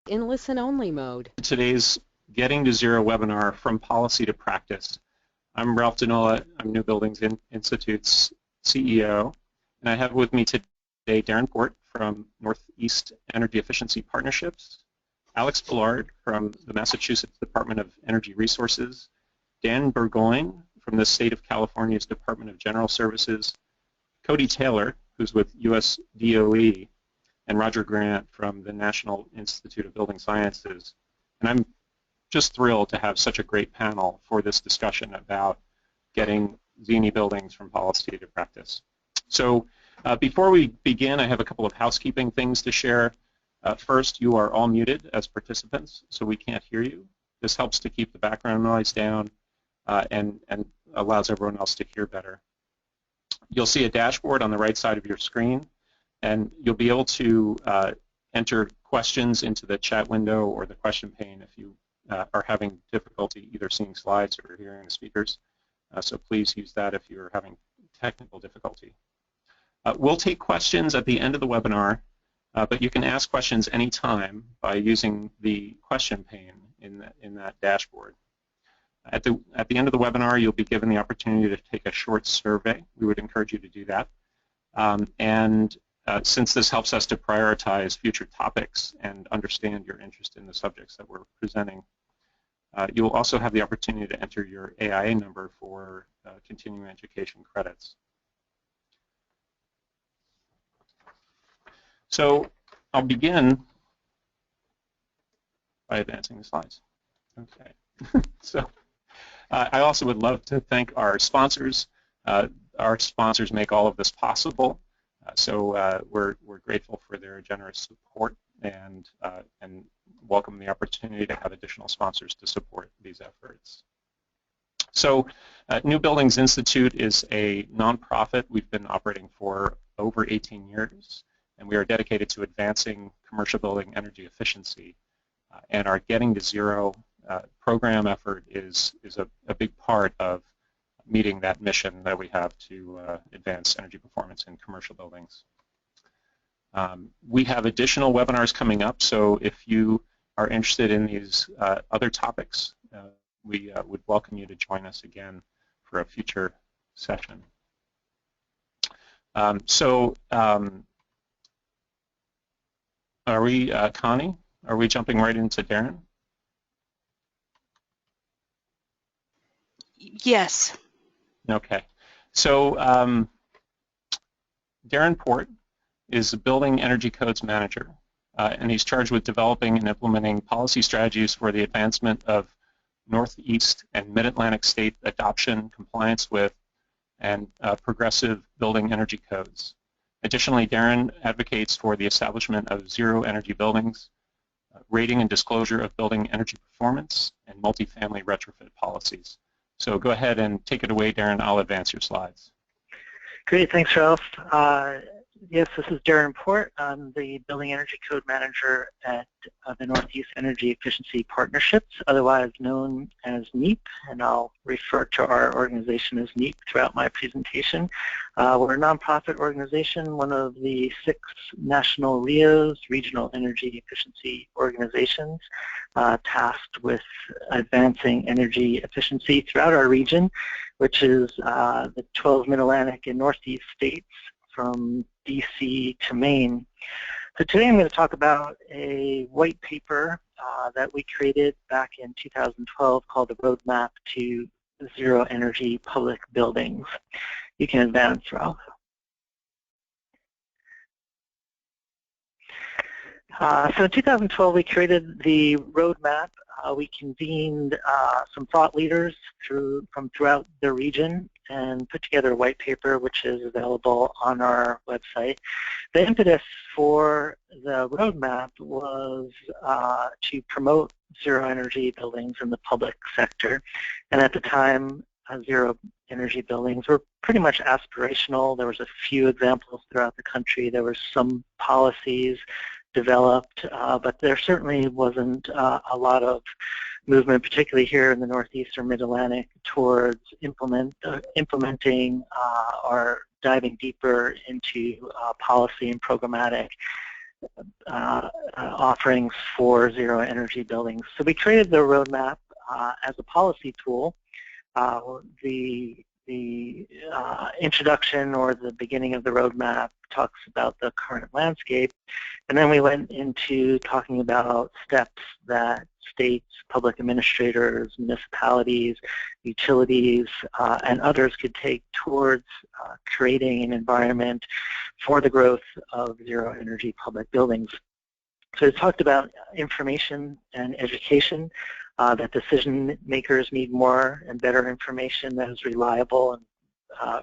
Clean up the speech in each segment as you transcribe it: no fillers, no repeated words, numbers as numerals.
in listen-only mode. Today's Getting to Zero webinar, From Policy to Practice. I'm Ralph Danola. I'm New Buildings Institute's CEO, and I have with me today Darren Port from Northeast Energy Efficiency Partnerships, Alex Ballard from the Massachusetts Department of Energy Resources, Dan Burgoyne from the State of California's Department of General Services, Cody Taylor, who's with US DOE, and Roger Grant from the National Institute of Building Sciences. And I'm just thrilled to have such a great panel for this discussion about getting Zini buildings from policy to practice. So before we begin, I have a couple of housekeeping things to share. First, you are all muted as participants, so we can't hear you. This helps to keep the background noise down and allows everyone else to hear better. You'll see a dashboard on the right side of your screen, and you'll be able to enter questions into the chat window or the question pane if you are having difficulty either seeing slides or hearing the speakers. So please use that if you're having technical difficulty. We'll take questions at the end of the webinar, but you can ask questions anytime by using the question pane in that dashboard. At the end of the webinar, you'll be given the opportunity to take a short survey. We would encourage you to do that. Since this helps us to prioritize future topics and understand your interest in the subjects that we're presenting, you will also have the opportunity to enter your AIA number for continuing education credits. So I'll begin by advancing the slides. Okay. So I also would love to thank our sponsors. Our sponsors make all of this possible. So we're grateful for their generous support and welcome the opportunity to have additional sponsors to support these efforts. So New Buildings Institute is a nonprofit. We've been operating for over 18 years, and we are dedicated to advancing commercial building energy efficiency. And our Getting to Zero program effort is a big part of meeting that mission that we have to advance energy performance in commercial buildings. We have additional webinars coming up, so if you are interested in these other topics, we would welcome you to join us again for a future session. Are we, Connie, are we jumping right into Darren? Yes. Okay, so Darren Port is a Building Energy Codes Manager, and he's charged with developing and implementing policy strategies for the advancement of Northeast and Mid-Atlantic state adoption, compliance with, and progressive building energy codes. Additionally, Darren advocates for the establishment of zero energy buildings, rating and disclosure of building energy performance, and multifamily retrofit policies. So go ahead and take it away, Darren. I'll advance your slides. Great, thanks, Ralph. Yes, this is Darren Port. I'm the Building Energy Code Manager at the Northeast Energy Efficiency Partnerships, otherwise known as NEEP, and I'll refer to our organization as NEEP throughout my presentation. We're a nonprofit organization, one of the 6 national RIOs, Regional Energy Efficiency Organizations, tasked with advancing energy efficiency throughout our region, which is the 12 Mid-Atlantic and Northeast states from DC to Maine. So today I'm going to talk about a white paper that we created back in 2012 called the Roadmap to Zero Energy Public Buildings. You can advance, Ralph. So in 2012 we created the roadmap. We convened some thought leaders from throughout the region and put together a white paper which is available on our website. The impetus for the roadmap was to promote zero energy buildings in the public sector, and at the time zero energy buildings were pretty much aspirational. There was a few examples throughout the country. There were some policies developed, but there certainly wasn't a lot of movement, particularly here in the Northeast or Mid-Atlantic, towards implementing or diving deeper into policy and programmatic offerings for zero energy buildings. So we created the roadmap as a policy tool. The introduction or the beginning of the roadmap talks about the current landscape, and then we went into talking about steps that states, public administrators, municipalities, utilities, and others could take towards creating an environment for the growth of zero energy public buildings. So it talked about information and education, that decision makers need more and better information that is reliable and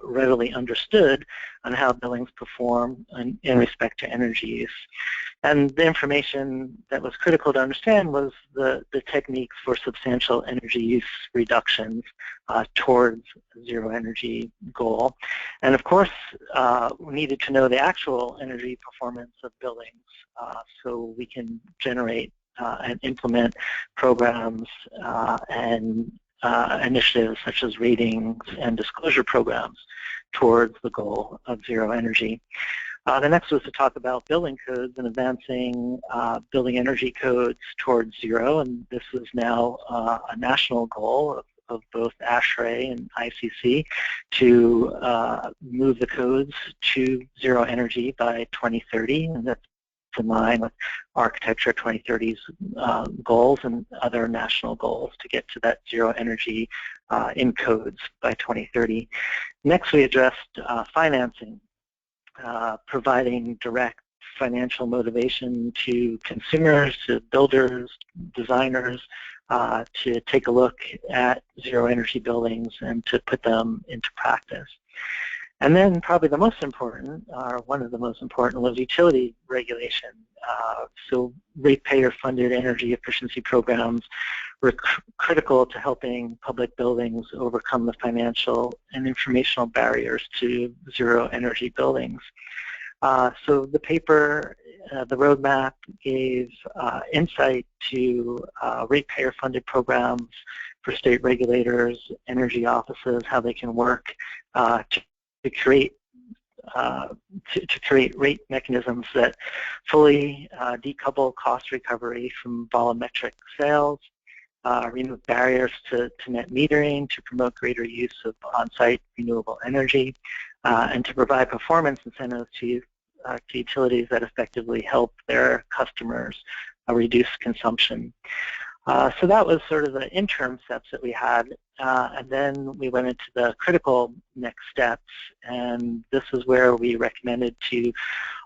readily understood on how buildings perform in respect to energy use. And the information that was critical to understand was the techniques for substantial energy use reductions towards zero energy goal. And of course, we needed to know the actual energy performance of buildings so we can generate and implement programs and initiatives such as ratings and disclosure programs towards the goal of zero energy. The next was to talk about building codes and advancing building energy codes towards zero, and this is now a national goal of both ASHRAE and ICC to move the codes to zero energy by 2030, and that's in line with Architecture 2030's goals and other national goals to get to that zero energy in codes by 2030. Next, we addressed financing, providing direct financial motivation to consumers, to builders, designers, to take a look at zero energy buildings and to put them into practice. And then probably the most important, or one of the most important, was utility regulation. So ratepayer-funded energy efficiency programs were critical to helping public buildings overcome the financial and informational barriers to zero energy buildings. So the paper, the roadmap, gave insight to ratepayer-funded programs for state regulators, energy offices, how they can work to create rate mechanisms that fully decouple cost recovery from volumetric sales, remove barriers to net metering, to promote greater use of on-site renewable energy, and to provide performance incentives to utilities that effectively help their customers reduce consumption. So that was sort of the interim steps that we had, and then we went into the critical next steps, and this is where we recommended to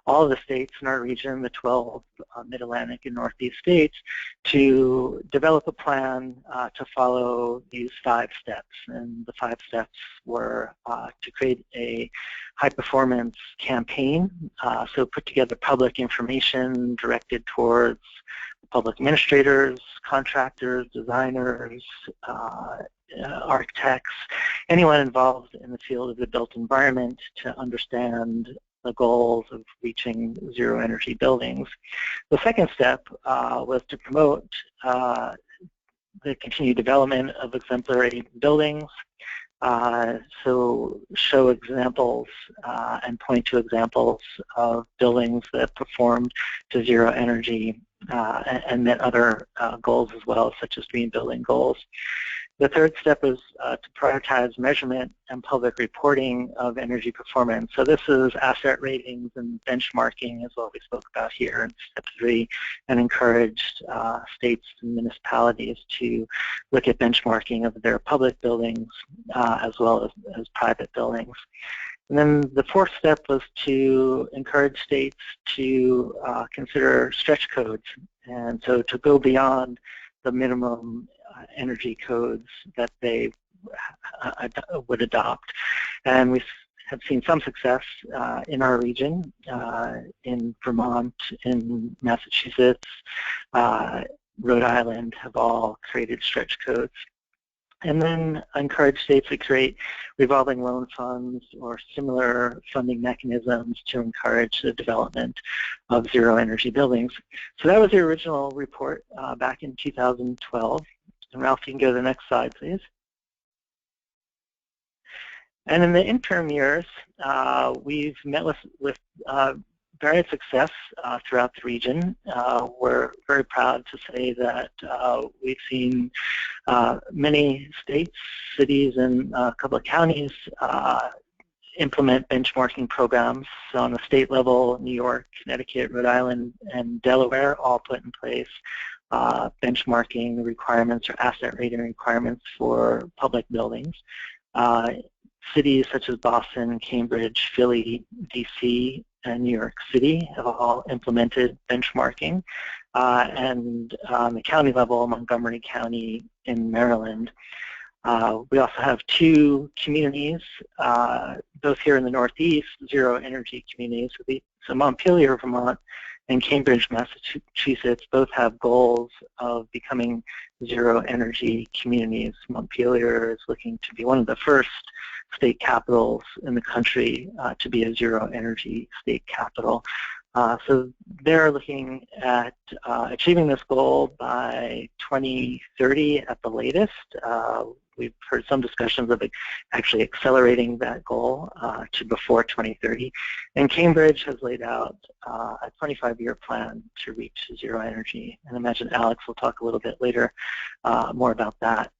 all of the states in our region, the 12 Mid-Atlantic and Northeast states, to develop a plan to follow these 5 steps. And the 5 steps were to create a high-performance campaign, so put together public information directed towards public administrators, contractors, designers, architects, anyone involved in the field of the built environment to understand the goals of reaching zero energy buildings. The second step was to promote the continued development of exemplary buildings, so show examples and point to examples of buildings that performed to zero energy and met other goals as well, such as green building goals. The third step is to prioritize measurement and public reporting of energy performance. So this is asset ratings and benchmarking is what we spoke about here in step 3, and encouraged states and municipalities to look at benchmarking of their public buildings as well as private buildings. And then the fourth step was to encourage states to consider stretch codes, and so to go beyond the minimum energy codes that they would adopt. And we have seen some success in our region, in Vermont, in Massachusetts, Rhode Island have all created stretch codes. And then encourage states to create revolving loan funds or similar funding mechanisms to encourage the development of zero energy buildings. So that was the original report back in 2012. And Ralph, you can go to the next slide, please. And in the interim years, we've met with varied success throughout the region. We're very proud to say that we've seen many states, cities, and a couple of counties implement benchmarking programs. So on the state level, New York, Connecticut, Rhode Island, and Delaware all put in place benchmarking requirements or asset rating requirements for public buildings. Cities such as Boston, Cambridge, Philly, DC, and New York City have all implemented benchmarking. And on the county level, Montgomery County in Maryland. We also have two communities, both here in the Northeast, zero energy communities. So Montpelier, Vermont, and Cambridge, Massachusetts both have goals of becoming zero energy communities. Montpelier is looking to be one of the first state capitals in the country to be a zero energy state capital. So they're looking at achieving this goal by 2030 at the latest. We've heard some discussions of actually accelerating that goal to before 2030. And Cambridge has laid out a 25-year plan to reach zero energy. And I imagine Alex will talk a little bit later more about that.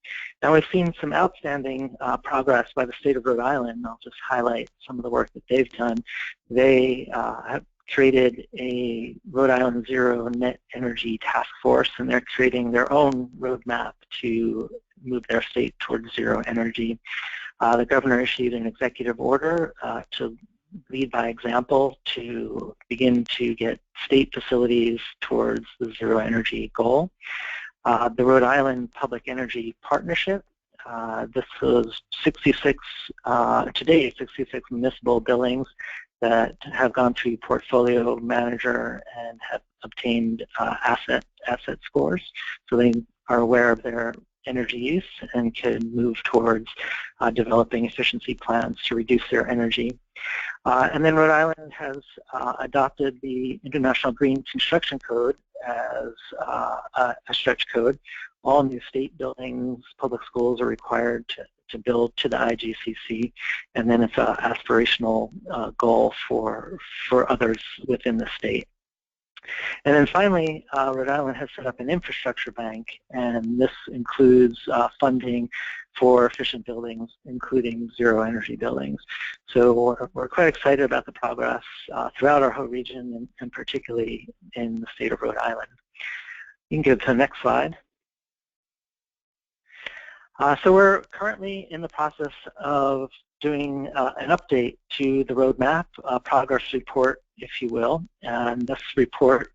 Now we've seen some outstanding progress by the state of Rhode Island. I'll just highlight some of the work that they've done. They have created a Rhode Island Zero Net Energy Task Force, and they're creating their own roadmap to move their state towards zero energy. The governor issued an executive order to lead by example to begin to get state facilities towards the zero energy goal. The Rhode Island Public Energy Partnership, this was 66 municipal buildings that have gone through portfolio manager and have obtained asset scores. So they are aware of their energy use and can move towards developing efficiency plans to reduce their energy. And then Rhode Island has adopted the International Green Construction Code as a stretch code. All new state buildings, public schools are required to build to the IGCC, and then it's an aspirational goal for others within the state. And then finally, Rhode Island has set up an infrastructure bank, and this includes funding for efficient buildings, including zero energy buildings. So we're quite excited about the progress throughout our whole region, and particularly in the state of Rhode Island. You can go to the next slide. So we're currently in the process of doing an update to the roadmap, progress report, if you will. And this report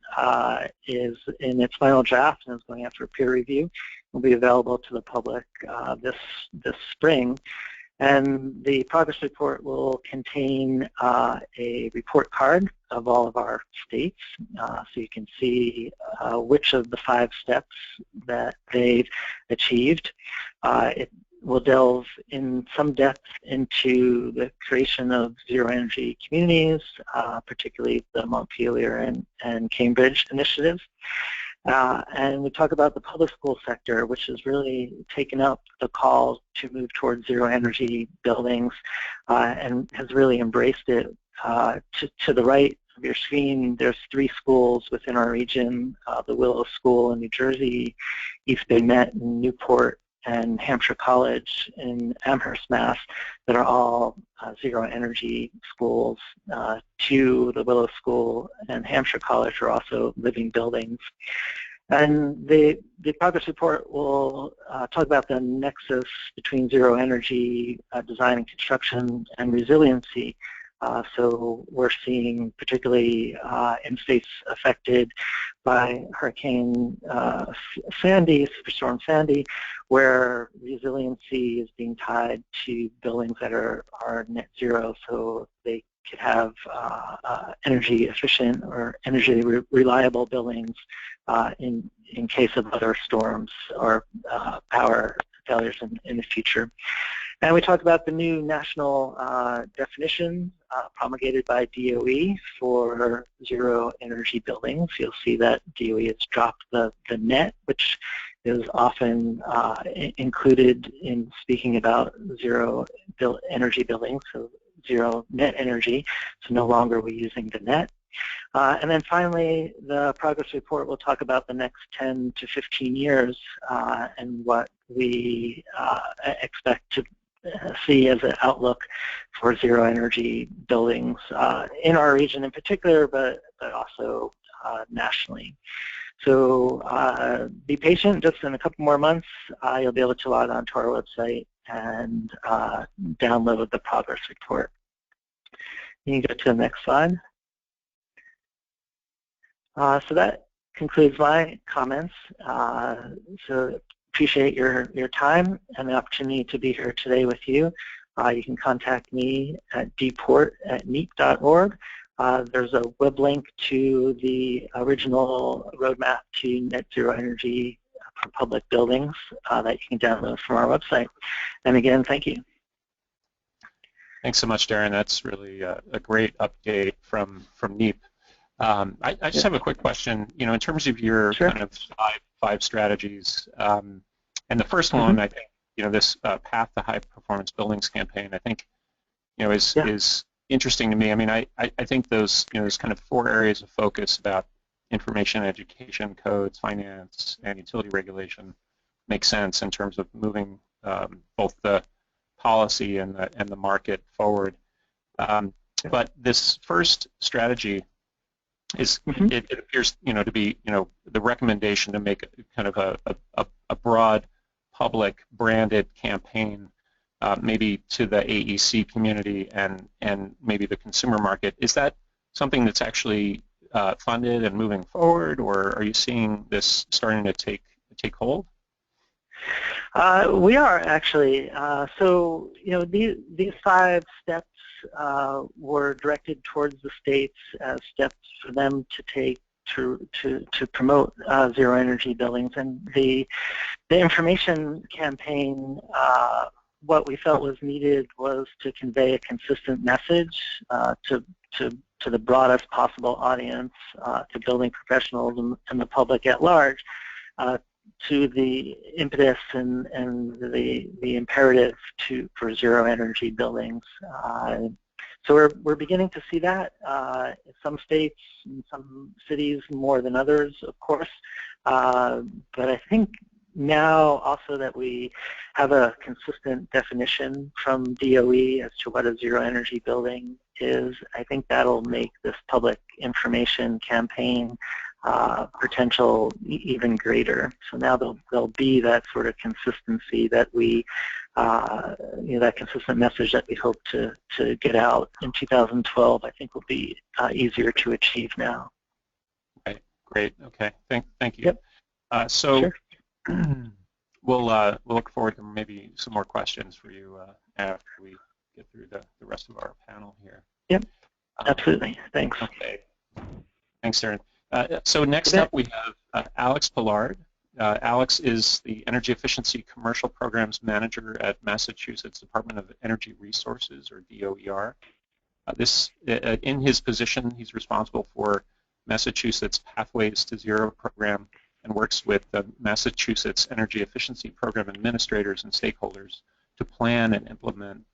is in its final draft and is going out for peer review. It will be available to the public this spring. And the progress report will contain a report card of all of our states, so you can see which of the 5 steps that they've achieved. It will delve in some depth into the creation of zero energy communities, particularly the Montpelier and Cambridge initiatives. And we talk about the public school sector, which has really taken up the call to move towards zero energy buildings and has really embraced it. To the right of your screen, there's 3 schools within our region, the Willow School in New Jersey, East Bay Met in Newport, and Hampshire College in Amherst, Mass, that are all zero energy schools. 2, the Willow School and Hampshire College, are also living buildings. And the progress report will talk about the nexus between zero energy design and construction and resiliency. So we're seeing, particularly in states affected by Hurricane Sandy, Superstorm Sandy, where resiliency is being tied to buildings that are net zero, so they could have energy efficient or energy reliable buildings in case of other storms or power failures in the future. And we talked about the new national definition promulgated by DOE for zero energy buildings. You'll see that DOE has dropped the net, which is often included in speaking about zero energy buildings, so zero net energy. So no longer are we using the net. And then finally, the progress report will talk about the next 10 to 15 years and what we expect to see as an outlook for zero energy buildings in our region in particular, but also nationally. So be patient. Just in a couple more months, you'll be able to log on to our website and download the progress report. You can go to the next slide. So that concludes my comments. So appreciate your time and the opportunity to be here today with you. You can contact me at dport@neep.org. There's a web link to the original roadmap to net zero energy for public buildings that you can download from our website. And again, thank you. Thanks so much, Darren. That's really a great update from NEEP. I just have a quick question. In terms of your kind of five strategies, and the first one, I think, this Path to High Performance Buildings campaign, I think, is interesting to me. I mean, I think those, there's kind of 4 areas of focus about information, education, codes, finance, and utility regulation make sense in terms of moving both the policy and the market forward. But this first strategy is, it appears, to be, the recommendation to make kind of a broad public branded campaign, maybe to the AEC community and maybe the consumer market. Is that something that's actually funded and moving forward, or are you seeing this starting to take hold? We are actually. So, these 5 steps were directed towards the states as steps for them to take to promote zero energy buildings. And the information campaign, what we felt was needed was to convey a consistent message to the broadest possible audience, to building professionals and the public at large, to the impetus and the imperative for zero energy buildings. So we're beginning to see that in some states, in some cities more than others, of course. But I think now also that we have a consistent definition from DOE as to what a zero energy building is, I think that'll make this public information campaign potential even greater. So now there'll be that sort of consistency that we, that consistent message that we hope to get out in 2012, I think will be easier to achieve now. Okay, great. Okay, thank you. Yep. So we'll look forward to maybe some more questions for you after we get through the rest of our panel here. Yep, absolutely. Thanks. Okay. Thanks, Darren. So next up we have Alex Pollard. Alex is the Energy Efficiency Commercial Programs Manager at Massachusetts Department of Energy Resources, or DOER. In his position, he's responsible for Massachusetts Pathways to Zero program and works with the Massachusetts Energy Efficiency Program administrators and stakeholders to plan and implement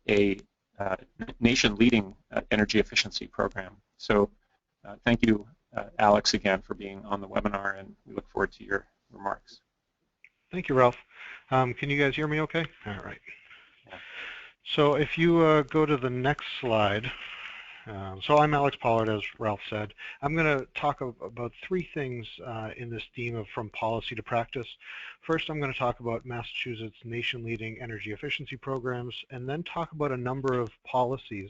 a nation-leading energy efficiency program. So thank you, Alex, again for being on the webinar, and we look forward to your remarks. Thank you, Ralph. Can you guys hear me okay? All right. Yeah. So if you go to the next slide. So I'm Alex Pollard, as Ralph said. I'm going to talk about 3 things in this theme of from policy to practice. First, I'm going to talk about Massachusetts nation-leading energy efficiency programs, and then talk about a number of policies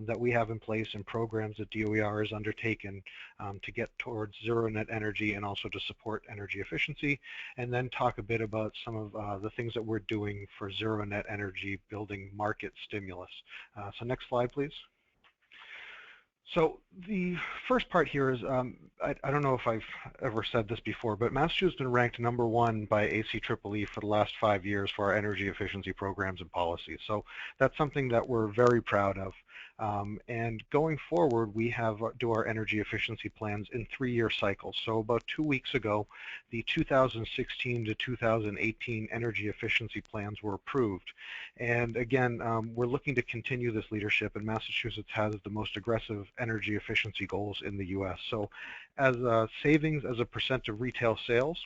that we have in place and programs that DOER has undertaken to get towards zero net energy and also to support energy efficiency, and then talk a bit about some of the things that we're doing for zero net energy building market stimulus. So next slide, please. So the first part here is, I don't know if I've ever said this before, but Massachusetts has been ranked #1 by ACEEE for the last 5 years for our energy efficiency programs and policies. So that's something that we're very proud of. And going forward, we do our energy efficiency plans in 3-year cycles. So about 2 weeks ago, the 2016 to 2018 energy efficiency plans were approved. And again, we're looking to continue this leadership, and Massachusetts has the most aggressive energy efficiency goals in the U.S. So as savings as a percent of retail sales,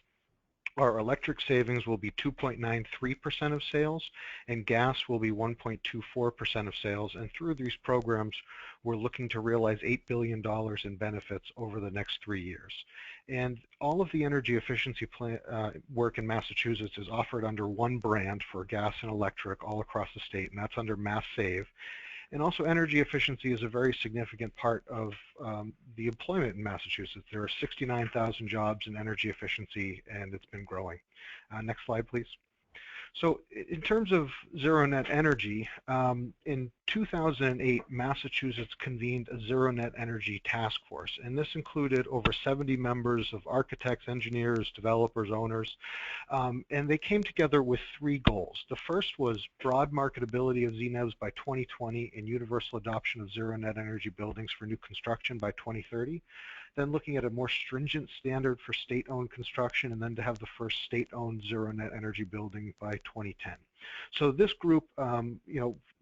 our electric savings will be 2.93% of sales, and gas will be 1.24% of sales. And through these programs, we're looking to realize $8 billion in benefits over the next 3 years. And all of the energy efficiency work in Massachusetts is offered under one brand for gas and electric all across the state, and that's under Mass Save. And also energy efficiency is a very significant part of the employment in Massachusetts. There are 69,000 jobs in energy efficiency, and it's been growing. Next slide, please. So in terms of Zero Net Energy, in 2008, Massachusetts convened a Zero Net Energy Task Force, and this included over 70 members of architects, engineers, developers, owners, and they came together with 3 goals. The first was broad marketability of ZNEVs by 2020 and universal adoption of Zero Net Energy buildings for new construction by 2030. Then looking at a more stringent standard for state-owned construction, and then to have the first state-owned Zero Net Energy building by 2010. So this group,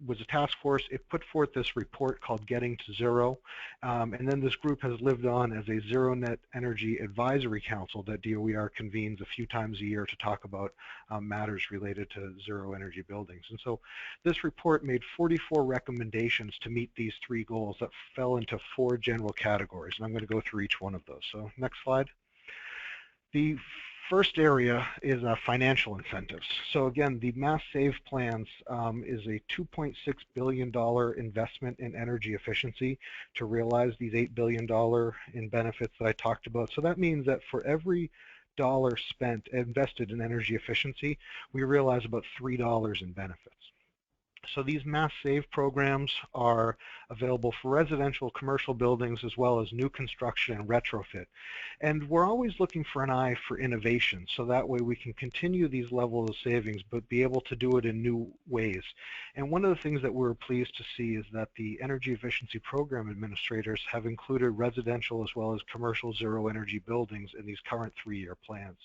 was a task force. It put forth this report called Getting to Zero, and then this group has lived on as a Zero Net Energy Advisory Council that DOER convenes a few times a year to talk about matters related to zero energy buildings. And so this report made 44 recommendations to meet these 3 goals that fell into 4 general categories, and I'm going to go through each one of those. So next slide. The first area is financial incentives. So again, the Mass Save plans is a $2.6 billion investment in energy efficiency to realize these $8 billion in benefits that I talked about. So that means that for every dollar invested in energy efficiency, we realize about $3 in benefits. So these Mass Save programs are available for residential, commercial buildings, as well as new construction and retrofit. And we're always looking for an eye for innovation, so that way we can continue these levels of savings, but be able to do it in new ways. And one of the things that we're pleased to see is that the Energy Efficiency Program administrators have included residential as well as commercial zero energy buildings in these current 3-year plans.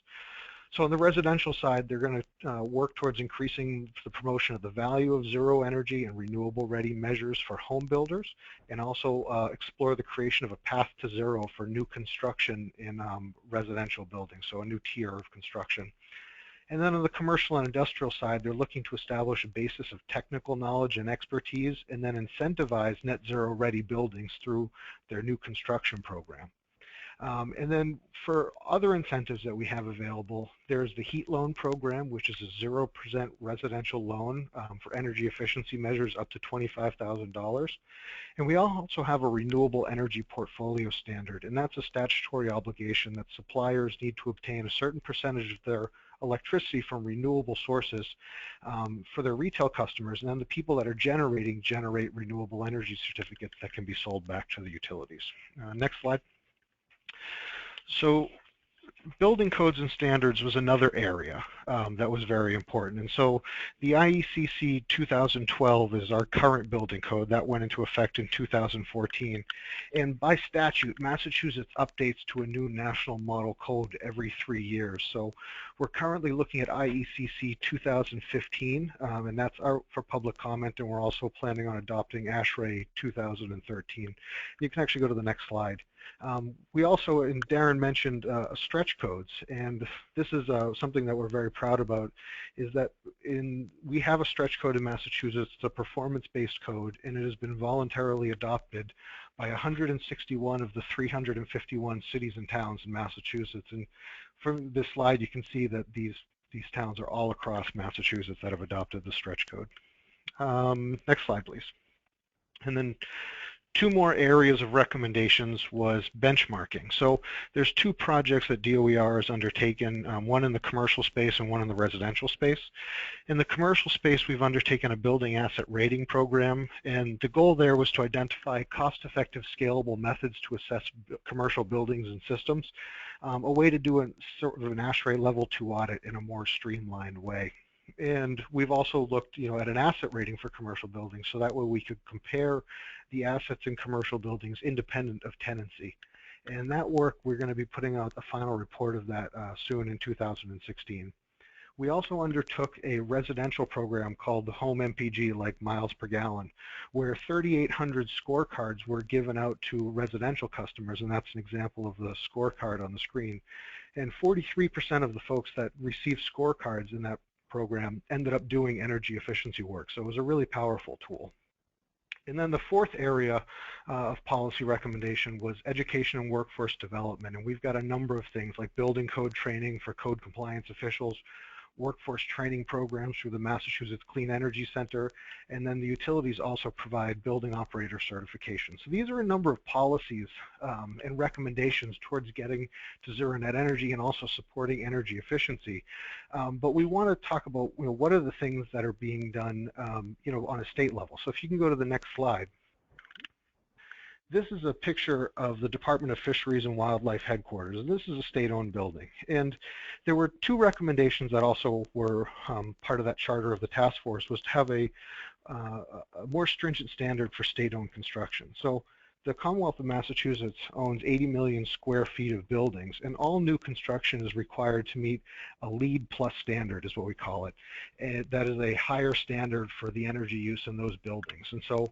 So on the residential side, they're going to work towards increasing the promotion of the value of zero energy and renewable ready measures for home builders, and also explore the creation of a path to zero for new construction in residential buildings, so a new tier of construction. And then on the commercial and industrial side, they're looking to establish a basis of technical knowledge and expertise, and then incentivize net zero ready buildings through their new construction program. And then for other incentives that we have available, there's the Heat Loan Program, which is a 0% residential loan for energy efficiency measures up to $25,000. And we also have a renewable energy portfolio standard, and that's a statutory obligation that suppliers need to obtain a certain percentage of their electricity from renewable sources for their retail customers, and then the people that are generate renewable energy certificates that can be sold back to the utilities. Next slide. So building codes and standards was another area that was very important. And so the IECC 2012 is our current building code. That went into effect in 2014. And by statute, Massachusetts updates to a new national model code every 3 years. So we're currently looking at IECC 2015, and that's out for public comment, and we're also planning on adopting ASHRAE 2013. You can actually go to the next slide. We also, and Darren mentioned stretch codes, and this is something that we're very proud about, is that we have a stretch code in Massachusetts. It's a performance-based code, and it has been voluntarily adopted by 161 of the 351 cities and towns in Massachusetts. And from this slide, you can see that these towns are all across Massachusetts that have adopted the stretch code. Next slide, please. And then 2 more areas of recommendations was benchmarking. So there's 2 projects that DOER has undertaken, one in the commercial space and one in the residential space. In the commercial space, we've undertaken a building asset rating program, and the goal there was to identify cost-effective, scalable methods to assess commercial buildings and systems, a way to do sort of an ASHRAE level 2 audit in a more streamlined way. And we've also looked, at an asset rating for commercial buildings, so that way we could compare the assets in commercial buildings independent of tenancy. And that work, we're going to be putting out the final report of that soon in 2016. We also undertook a residential program called the Home MPG, like miles per gallon, where 3,800 scorecards were given out to residential customers, and that's an example of the scorecard on the screen. And 43% of the folks that received scorecards in that program ended up doing energy efficiency work, so it was a really powerful tool. And then the fourth area of policy recommendation was education and workforce development, and we've got a number of things like building code training for code compliance officials, workforce training programs through the Massachusetts Clean Energy Center, and then the utilities also provide building operator certification. So these are a number of policies and recommendations towards getting to zero net energy and also supporting energy efficiency. But we want to talk about what are the things that are being done on a state level. So if you can go to the next slide. This is a picture of the Department of Fisheries and Wildlife headquarters, and this is a state-owned building. And there were two recommendations that also were part of that charter of the task force, was to have a more stringent standard for state-owned construction. So the Commonwealth of Massachusetts owns 80 million square feet of buildings, and all new construction is required to meet a LEED Plus standard, is what we call it. And that is a higher standard for the energy use in those buildings. And so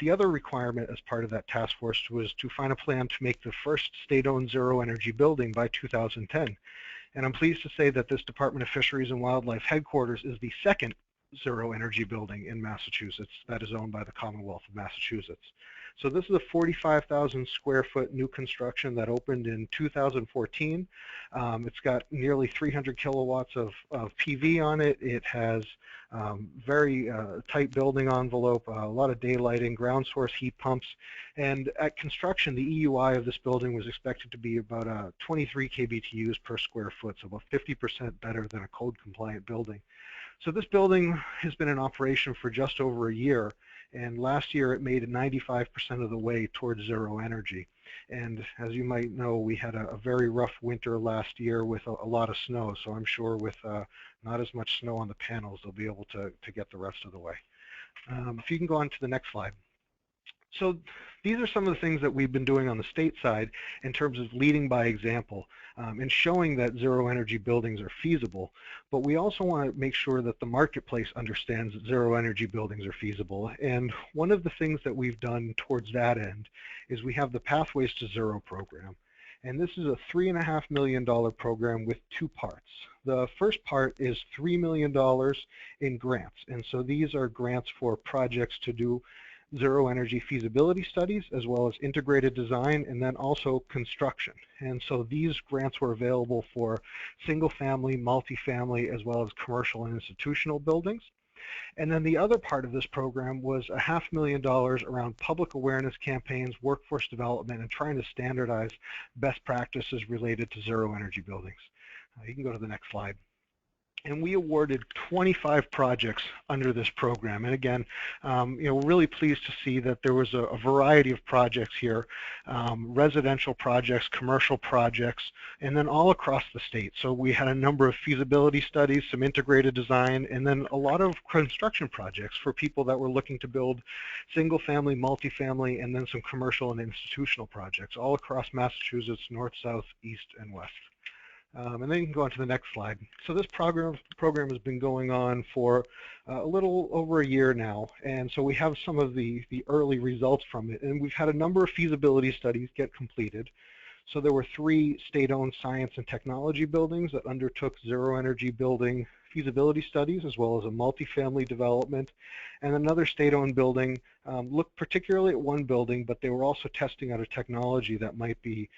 the other requirement as part of that task force was to find a plan to make the first state-owned zero energy building by 2010. And I'm pleased to say that this Department of Fisheries and Wildlife headquarters is the second zero energy building in Massachusetts that is owned by the Commonwealth of Massachusetts. So this is a 45,000 square foot new construction that opened in 2014. It's got nearly 300 kilowatts of PV on it. It has very tight building envelope, a lot of daylighting, ground source heat pumps, and at construction the EUI of this building was expected to be about 23 kBTUs per square foot, so about 50% better than a code compliant building. So this building has been in operation for just over a year, and last year it made it 95% of the way towards zero energy. And as you might know, we had a very rough winter last year with a lot of snow, so I'm sure with not as much snow on the panels, they'll be able to get the rest of the way. If you can go on to the next slide. So these are some of the things that we've been doing on the state side in terms of leading by example and showing that zero energy buildings are feasible. But we also want to make sure that the marketplace understands that zero energy buildings are feasible. And one of the things that we've done towards that end is we have the Pathways to Zero program. And this is a $3.5 million program with two parts. The first part is $3 million in grants. And so these are grants for projects to do zero energy feasibility studies, as well as integrated design, and then also construction. And so these grants were available for single family, multifamily, as well as commercial and institutional buildings. And then the other part of this program was a $500,000 around public awareness campaigns, workforce development, and trying to standardize best practices related to zero energy buildings. You can go to the next slide. And we awarded 25 projects under this program. And again, we're really pleased to see that there was a variety of projects here, residential projects, commercial projects, and then all across the state. So we had a number of feasibility studies, some integrated design, and then a lot of construction projects for people that were looking to build single family, multifamily, and then some commercial and institutional projects all across Massachusetts, north, south, east, and west. And then you can go on to the next slide. So this program has been going on for a little over a year now, and so we have some of the early results from it. And we've had a number of feasibility studies get completed. So there were 3 state-owned science and technology buildings that undertook zero energy building feasibility studies, as well as a multifamily development, and another state-owned building looked particularly at one building, but they were also testing out a technology that might be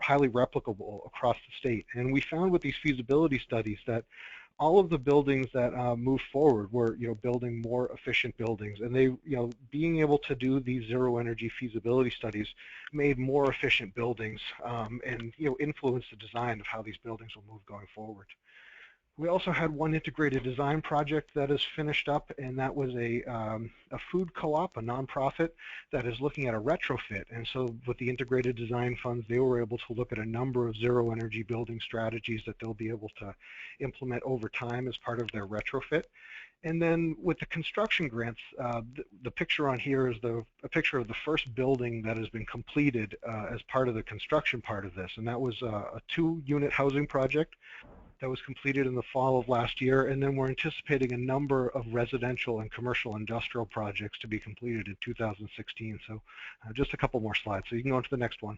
highly replicable across the state. And we found with these feasibility studies that all of the buildings that moved forward were, building more efficient buildings, and they, being able to do these zero energy feasibility studies made more efficient buildings, and influenced the design of how these buildings will move going forward. We also had one integrated design project that is finished up, and that was a food co-op, a nonprofit, that is looking at a retrofit. And so with the integrated design funds, they were able to look at a number of zero energy building strategies that they'll be able to implement over time as part of their retrofit. And then with the construction grants, the picture on here is a picture of the first building that has been completed as part of the construction part of this. And that was a 2-unit housing project that was completed in the fall of last year, and then we're anticipating a number of residential and commercial industrial projects to be completed in 2016. So just a couple more slides, so you can go on to the next one.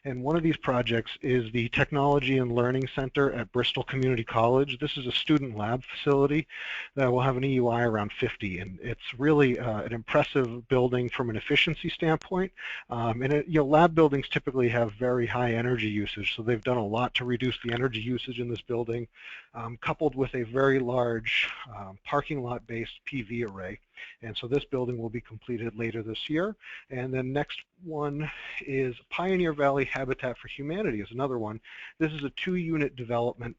And one of these projects is the Technology and Learning Center at Bristol Community College. This is a student lab facility that will have an EUI around 50, and it's really an impressive building from an efficiency standpoint. Lab buildings typically have very high energy usage, so they've done a lot to reduce the energy usage in this building, coupled with a very large parking lot-based PV array. And so this building will be completed later this year. And then next one is Pioneer Valley Habitat for Humanity is another one. This is a 2-unit development,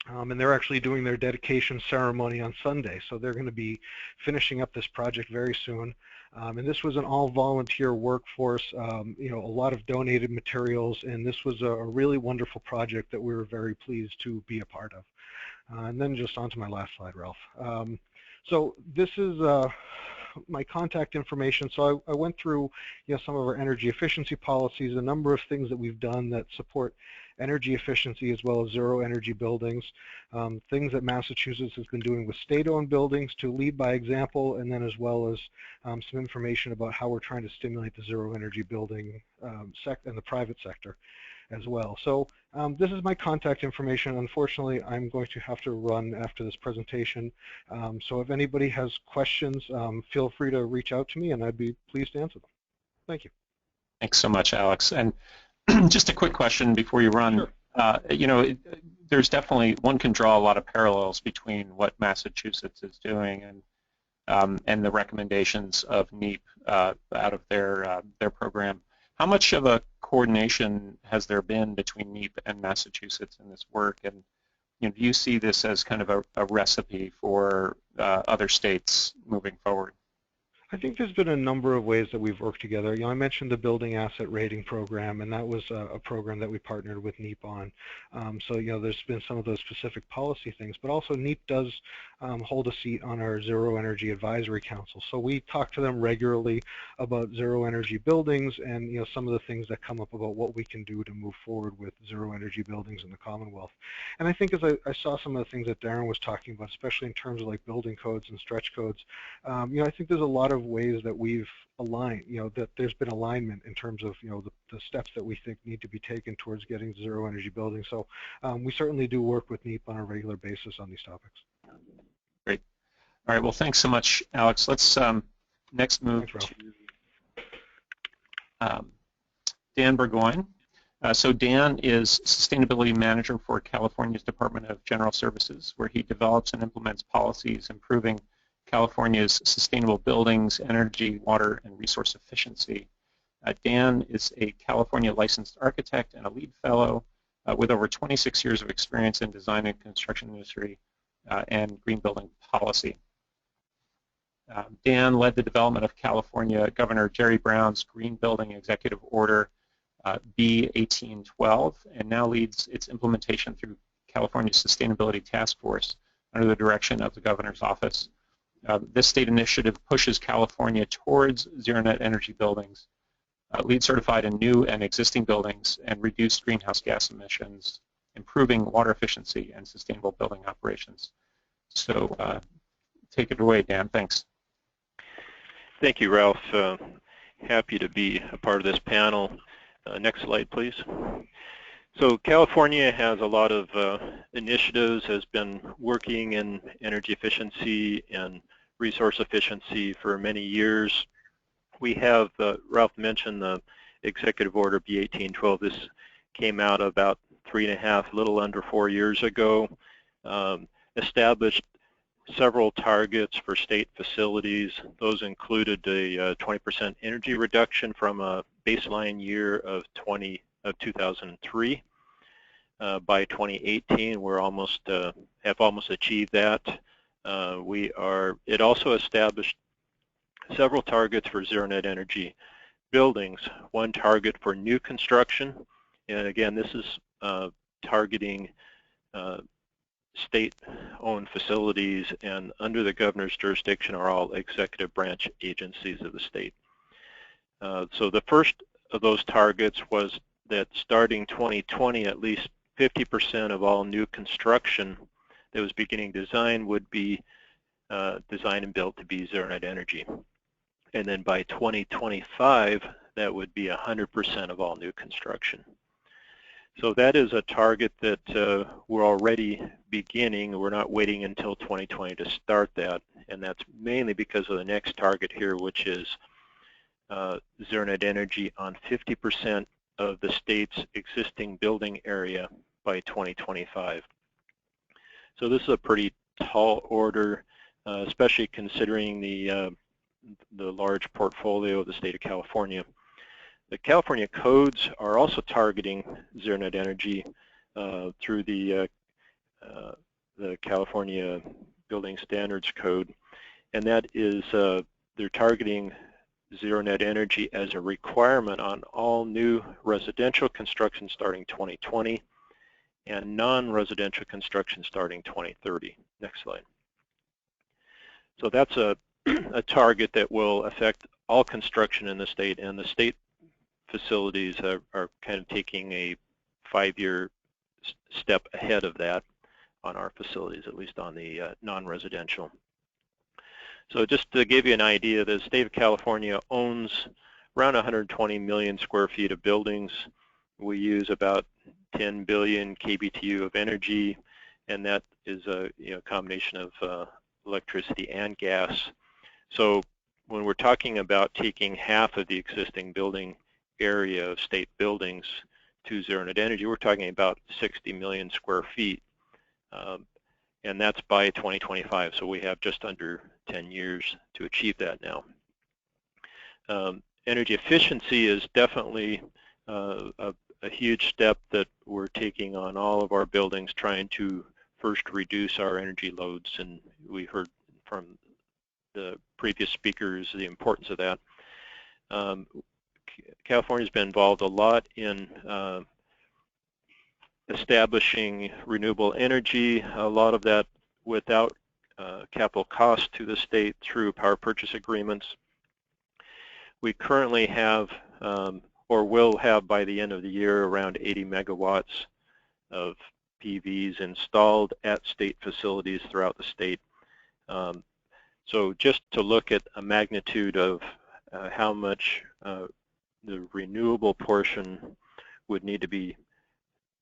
and they're actually doing their dedication ceremony on Sunday. So they're going to be finishing up this project very soon. And this was an all-volunteer workforce, a lot of donated materials, and this was a really wonderful project that we were very pleased to be a part of. And then just on to my last slide, Ralph. So this is my contact information. So I went through some of our energy efficiency policies, a number of things that we've done that support energy efficiency as well as zero energy buildings, things that Massachusetts has been doing with state-owned buildings to lead by example, and then as well as some information about how we're trying to stimulate the zero energy building sector and the private sector as well. So this is my contact information. Unfortunately, I'm going to have to run after this presentation. So if anybody has questions, feel free to reach out to me and I'd be pleased to answer them. Thank you. Thanks so much, Alex. And just a quick question before you run. Sure. There's definitely, one can draw a lot of parallels between what Massachusetts is doing and the recommendations of NEEP out of their program. How much of a coordination has there been between NEEP and Massachusetts in this work? And do you see this as kind of a recipe for other states moving forward? I think there's been a number of ways that we've worked together. I mentioned the Building Asset Rating Program, and that was a program that we partnered with NEEP on. So there's been some of those specific policy things, but also NEEP does hold a seat on our Zero Energy Advisory Council. So we talk to them regularly about zero energy buildings and some of the things that come up about what we can do to move forward with zero energy buildings in the Commonwealth. And I think as I saw some of the things that Darren was talking about, especially in terms of like building codes and stretch codes, I think there's a lot of ways that we've aligned, that there's been alignment in terms of, the steps that we think need to be taken towards getting zero energy buildings. So we certainly do work with NEEP on a regular basis on these topics. Great. All right. Well, thanks so much, Alex. Let's next move to Dan Burgoyne. So Dan is Sustainability Manager for California's Department of General Services, where he develops and implements policies improving California's sustainable buildings, energy, water, and resource efficiency. Dan is a California licensed architect and a LEED fellow with over 26 years of experience in design and construction industry and green building policy. Dan led the development of California Governor Jerry Brown's Green Building Executive Order B1812 and now leads its implementation through California's Sustainability Task Force under the direction of the Governor's Office. This state initiative pushes California towards zero net energy buildings, LEED certified in new and existing buildings, and reduced greenhouse gas emissions, improving water efficiency and sustainable building operations. So take it away, Dan. Thanks. Thank you, Ralph. Happy to be a part of this panel. Next slide, please. So California has a lot of initiatives, has been working in energy efficiency and resource efficiency for many years. We have, Ralph mentioned the Executive Order B1812. This came out about 3.5, little under 4 years ago. Established several targets for state facilities. Those included a 20% energy reduction from a baseline year of 2003. By 2018, we're almost have almost achieved that. It also established several targets for zero net energy buildings. One target for new construction, and again, this is targeting state-owned facilities, and under the governor's jurisdiction are all executive branch agencies of the state. So the first of those targets was that starting 2020, at least 50% of all new construction that was beginning design would be designed and built to be zero net energy. And then by 2025, that would be 100% of all new construction. So that is a target that we're already beginning. We're not waiting until 2020 to start that, and that's mainly because of the next target here, which is zero net energy on 50% of the state's existing building area by 2025. So this is a pretty tall order, especially considering the large portfolio of the state of California. The California codes are also targeting zero net energy through the California Building Standards Code, and that is they're targeting zero net energy as a requirement on all new residential construction starting 2020 and non-residential construction starting 2030. Next slide. So that's a target that will affect all construction in the state, and the state facilities are kind of taking a 5-year step ahead of that on our facilities, at least on the non-residential. So just to give you an idea, the state of California owns around 120 million square feet of buildings. We use about 10 billion kBTU of energy, and that is a combination of electricity and gas. So when we're talking about taking half of the existing building area of state buildings to zero net energy, we're talking about 60 million square feet, and that's by 2025. So we have just under 10 years to achieve that now. Energy efficiency is definitely a huge step that we're taking on all of our buildings, trying to first reduce our energy loads, and we heard from the previous speakers the importance of that. California's been involved a lot in establishing renewable energy, a lot of that without capital cost to the state through power purchase agreements. We currently have, or will have by the end of the year, around 80 megawatts of PVs installed at state facilities throughout the state. So just to look at a magnitude of how much the renewable portion would need to be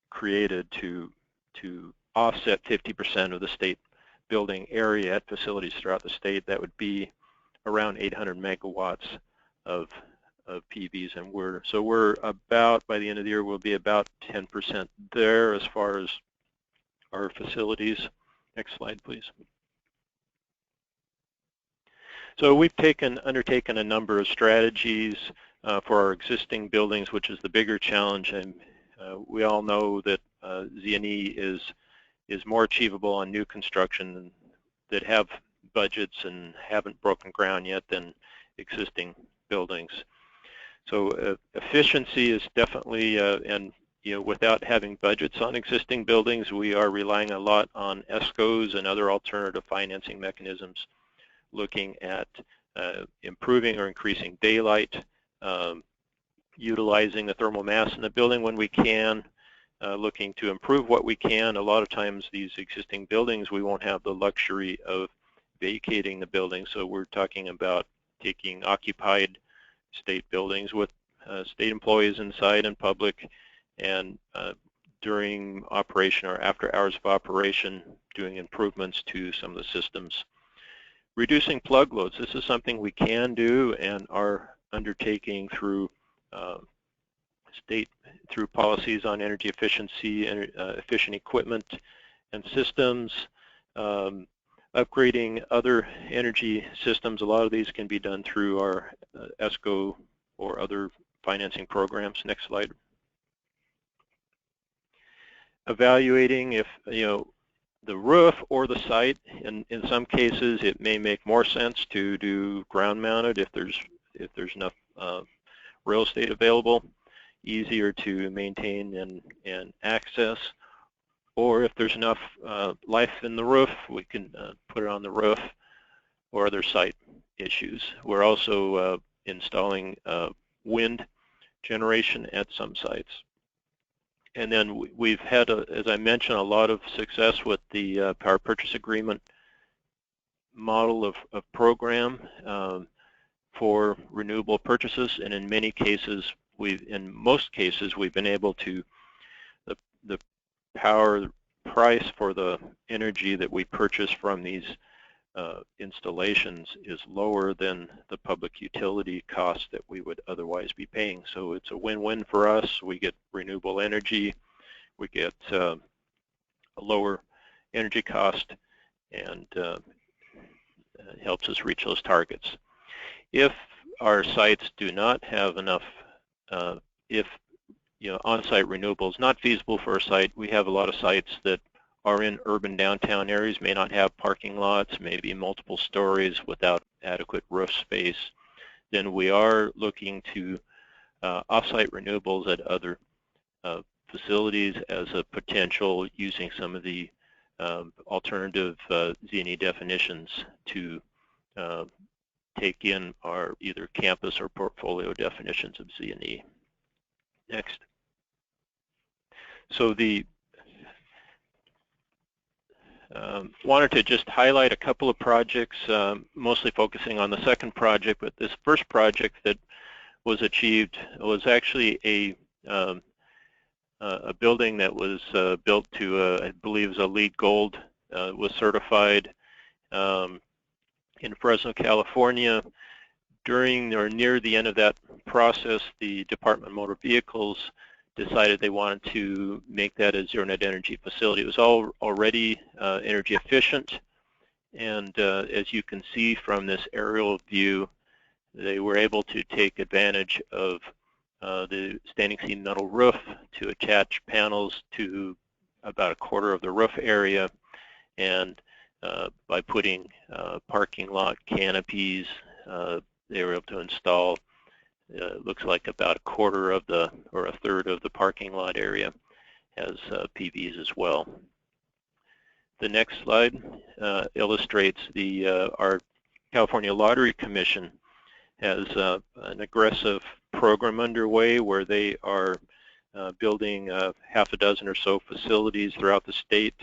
created to offset 50% of the state building area at facilities throughout the state, that would be around 800 megawatts of PVs, and we're about, by the end of the year, we'll be about 10% there as far as our facilities. Next slide, please. So we've undertaken a number of strategies for our existing buildings, which is the bigger challenge, and we all know that Z&E is more achievable on new construction that have budgets and haven't broken ground yet than existing buildings. So efficiency is definitely, and without having budgets on existing buildings, we are relying a lot on ESCOs and other alternative financing mechanisms, looking at improving or increasing daylight, utilizing the thermal mass in the building when we can, looking to improve what we can. A lot of times these existing buildings, we won't have the luxury of vacating the building, so we're talking about taking occupied state buildings with state employees inside and public, and during operation or after hours of operation, doing improvements to some of the systems. Reducing plug loads, this is something we can do and are undertaking through through policies on energy efficiency, efficient equipment and systems, upgrading other energy systems. A lot of these can be done through our ESCO or other financing programs. Next slide. Evaluating if, the roof or the site. In some cases, it may make more sense to do ground-mounted if there's enough real estate available, easier to maintain and access. Or if there's enough life in the roof, we can put it on the roof, or other site issues. We're also installing wind generation at some sites. And then we've had, as I mentioned, a lot of success with the power purchase agreement model of program for renewable purchases. And in most cases, we've been able to, the power price for the energy that we purchase from these installations is lower than the public utility cost that we would otherwise be paying. So it's a win-win for us. We get renewable energy, we get a lower energy cost, and it helps us reach those targets. If our sites do not have enough, if on-site renewable is not feasible for a site, we have a lot of sites that are in urban downtown areas, may not have parking lots, maybe multiple stories without adequate roof space, then we are looking to off-site renewables at other facilities as a potential, using some of the alternative Z&E definitions to take in our either campus or portfolio definitions of Z&E. Next. So wanted to just highlight a couple of projects, mostly focusing on the second project, but this first project that was achieved was actually a building that was built to, I believe, is a LEED Gold, was certified in Fresno, California. During or near the end of that process, the Department of Motor Vehicles decided they wanted to make that a zero net energy facility. It was already energy efficient, and as you can see from this aerial view, they were able to take advantage of the standing seam metal roof to attach panels to about a quarter of the roof area, and by putting parking lot canopies, they were able to install looks like about a quarter of the, or a third of the parking lot area has PVs as well. The next slide illustrates our California Lottery Commission has an aggressive program underway where they are building half a dozen or so facilities throughout the state.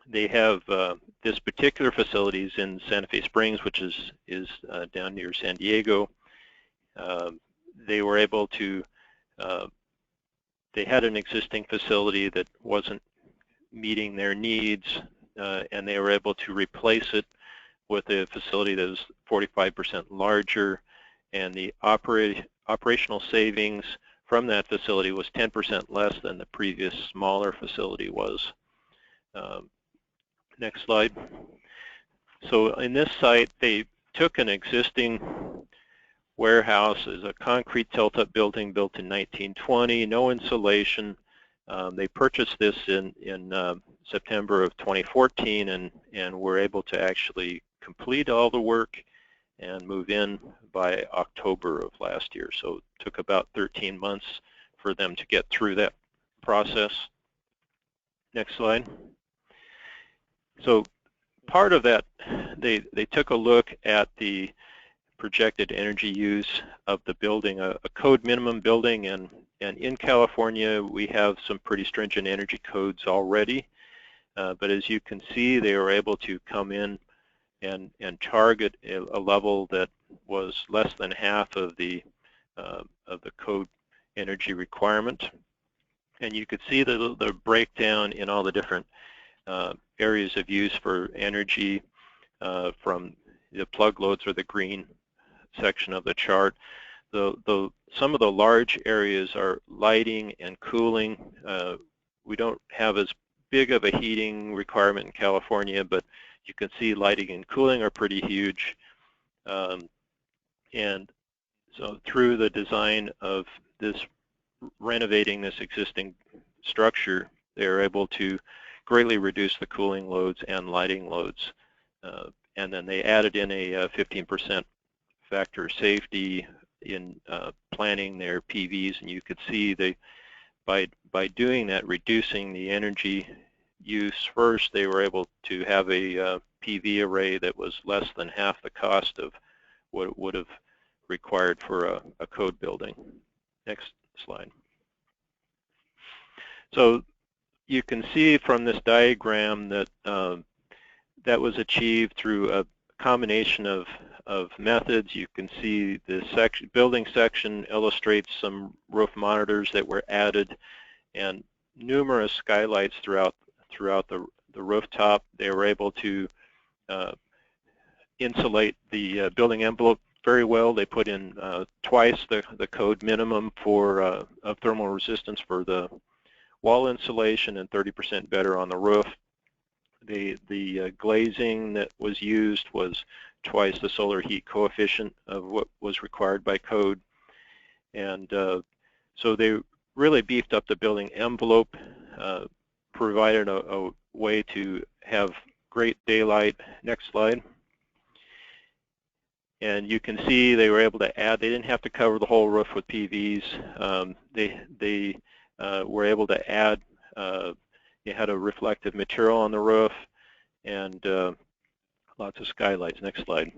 They have this particular facility is in Santa Fe Springs, which is down near San Diego. They were able to, they had an existing facility that wasn't meeting their needs, and they were able to replace it with a facility that was 45% larger, and the operational savings from that facility was 10% less than the previous smaller facility was. Next slide. So in this site, they took an existing warehouse as a concrete tilt-up building built in 1920, no insulation. They purchased this in September of 2014 and were able to actually complete all the work and move in by October of last year. So it took about 13 months for them to get through that process. Next slide. So part of that, they took a look at the projected energy use of the building, a code minimum building, and in California we have some pretty stringent energy codes already, but as you can see, they were able to come in and target a level that was less than half of the code energy requirement. And you could see the breakdown in all the different areas of use for energy from the plug loads, or the green section of the chart. Some of the large areas are lighting and cooling. We don't have as big of a heating requirement in California, but you can see lighting and cooling are pretty huge. And so through the design of this, renovating this existing structure, they are able to greatly reduced the cooling loads and lighting loads. And then they added in a 15% factor safety in planning their PVs, and you could see they, by doing that, reducing the energy use first, they were able to have a PV array that was less than half the cost of what it would have required for a code building. Next slide. So you can see from this diagram that that was achieved through a combination of methods. You can see the building section illustrates some roof monitors that were added and numerous skylights throughout the rooftop. They were able to insulate the building envelope very well. They put in twice the code minimum for of thermal resistance for the wall insulation and 30% better on the roof. The glazing that was used was twice the solar heat coefficient of what was required by code. And so they really beefed up the building envelope, provided a way to have great daylight. Next slide. And you can see they were able to add, they didn't have to cover the whole roof with PVs. They were able to add, you had a reflective material on the roof and lots of skylights. Next slide.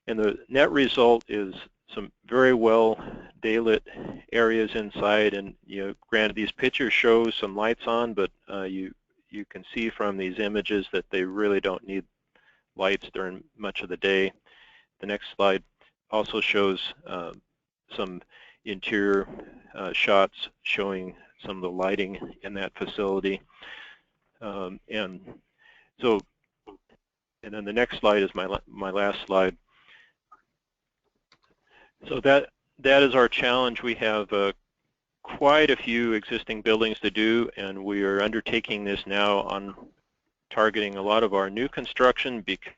And the net result is some very well daylit areas inside, and granted these pictures show some lights on, but you can see from these images that they really don't need lights during much of the day. The next slide also shows some interior shots showing some of the lighting in that facility. And then the next slide is my last slide. So that is our challenge. We have quite a few existing buildings to do, and we are undertaking this now on targeting a lot of our new construction because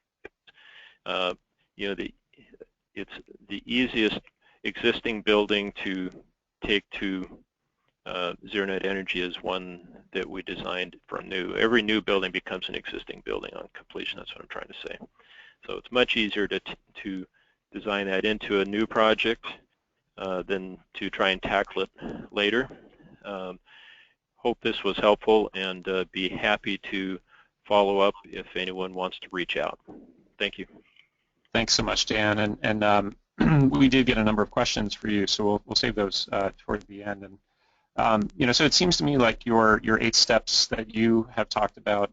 it's the easiest existing building to take to zero net energy is one that we designed from new. Every new building becomes an existing building on completion. That's what I'm trying to say. So it's much easier to design that into a new project than to try and tackle it later. Hope this was helpful, and be happy to follow up if anyone wants to reach out. Thank you. Thanks so much, Dan. And we did get a number of questions for you, so we'll save those toward the end. And so it seems to me like your 8 steps that you have talked about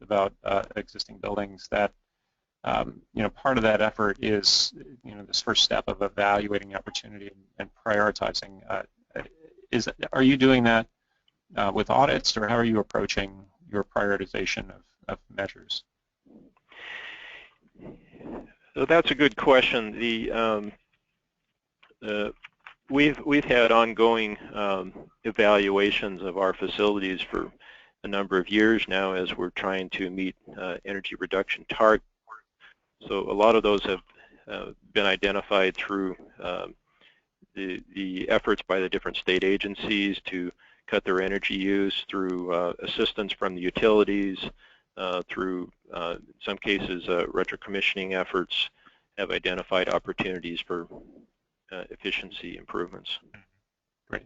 existing buildings, that part of that effort is this first step of evaluating the opportunity and prioritizing. Are you doing that with audits, or how are you approaching your prioritization of measures? So that's a good question. We've had ongoing evaluations of our facilities for a number of years now as we're trying to meet energy reduction targets. So a lot of those have been identified through the efforts by the different state agencies to cut their energy use, through assistance from the utilities, through in some cases retrocommissioning efforts have identified opportunities for efficiency improvements. Great.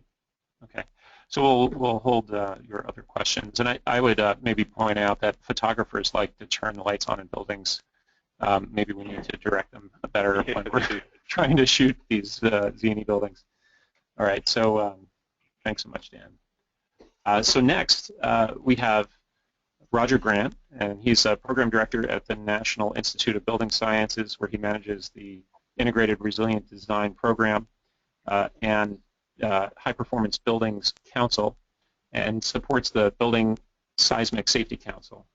Okay. So we'll hold your other questions, and I would maybe point out that photographers like to turn the lights on in buildings. Maybe we need to direct them better when we're trying to shoot these Zini buildings. All right. So thanks so much, Dan. So next we have Roger Grant, and he's a program director at the National Institute of Building Sciences, where he manages the Integrated Resilient Design Program and High Performance Buildings Council, and supports the Building Seismic Safety Council.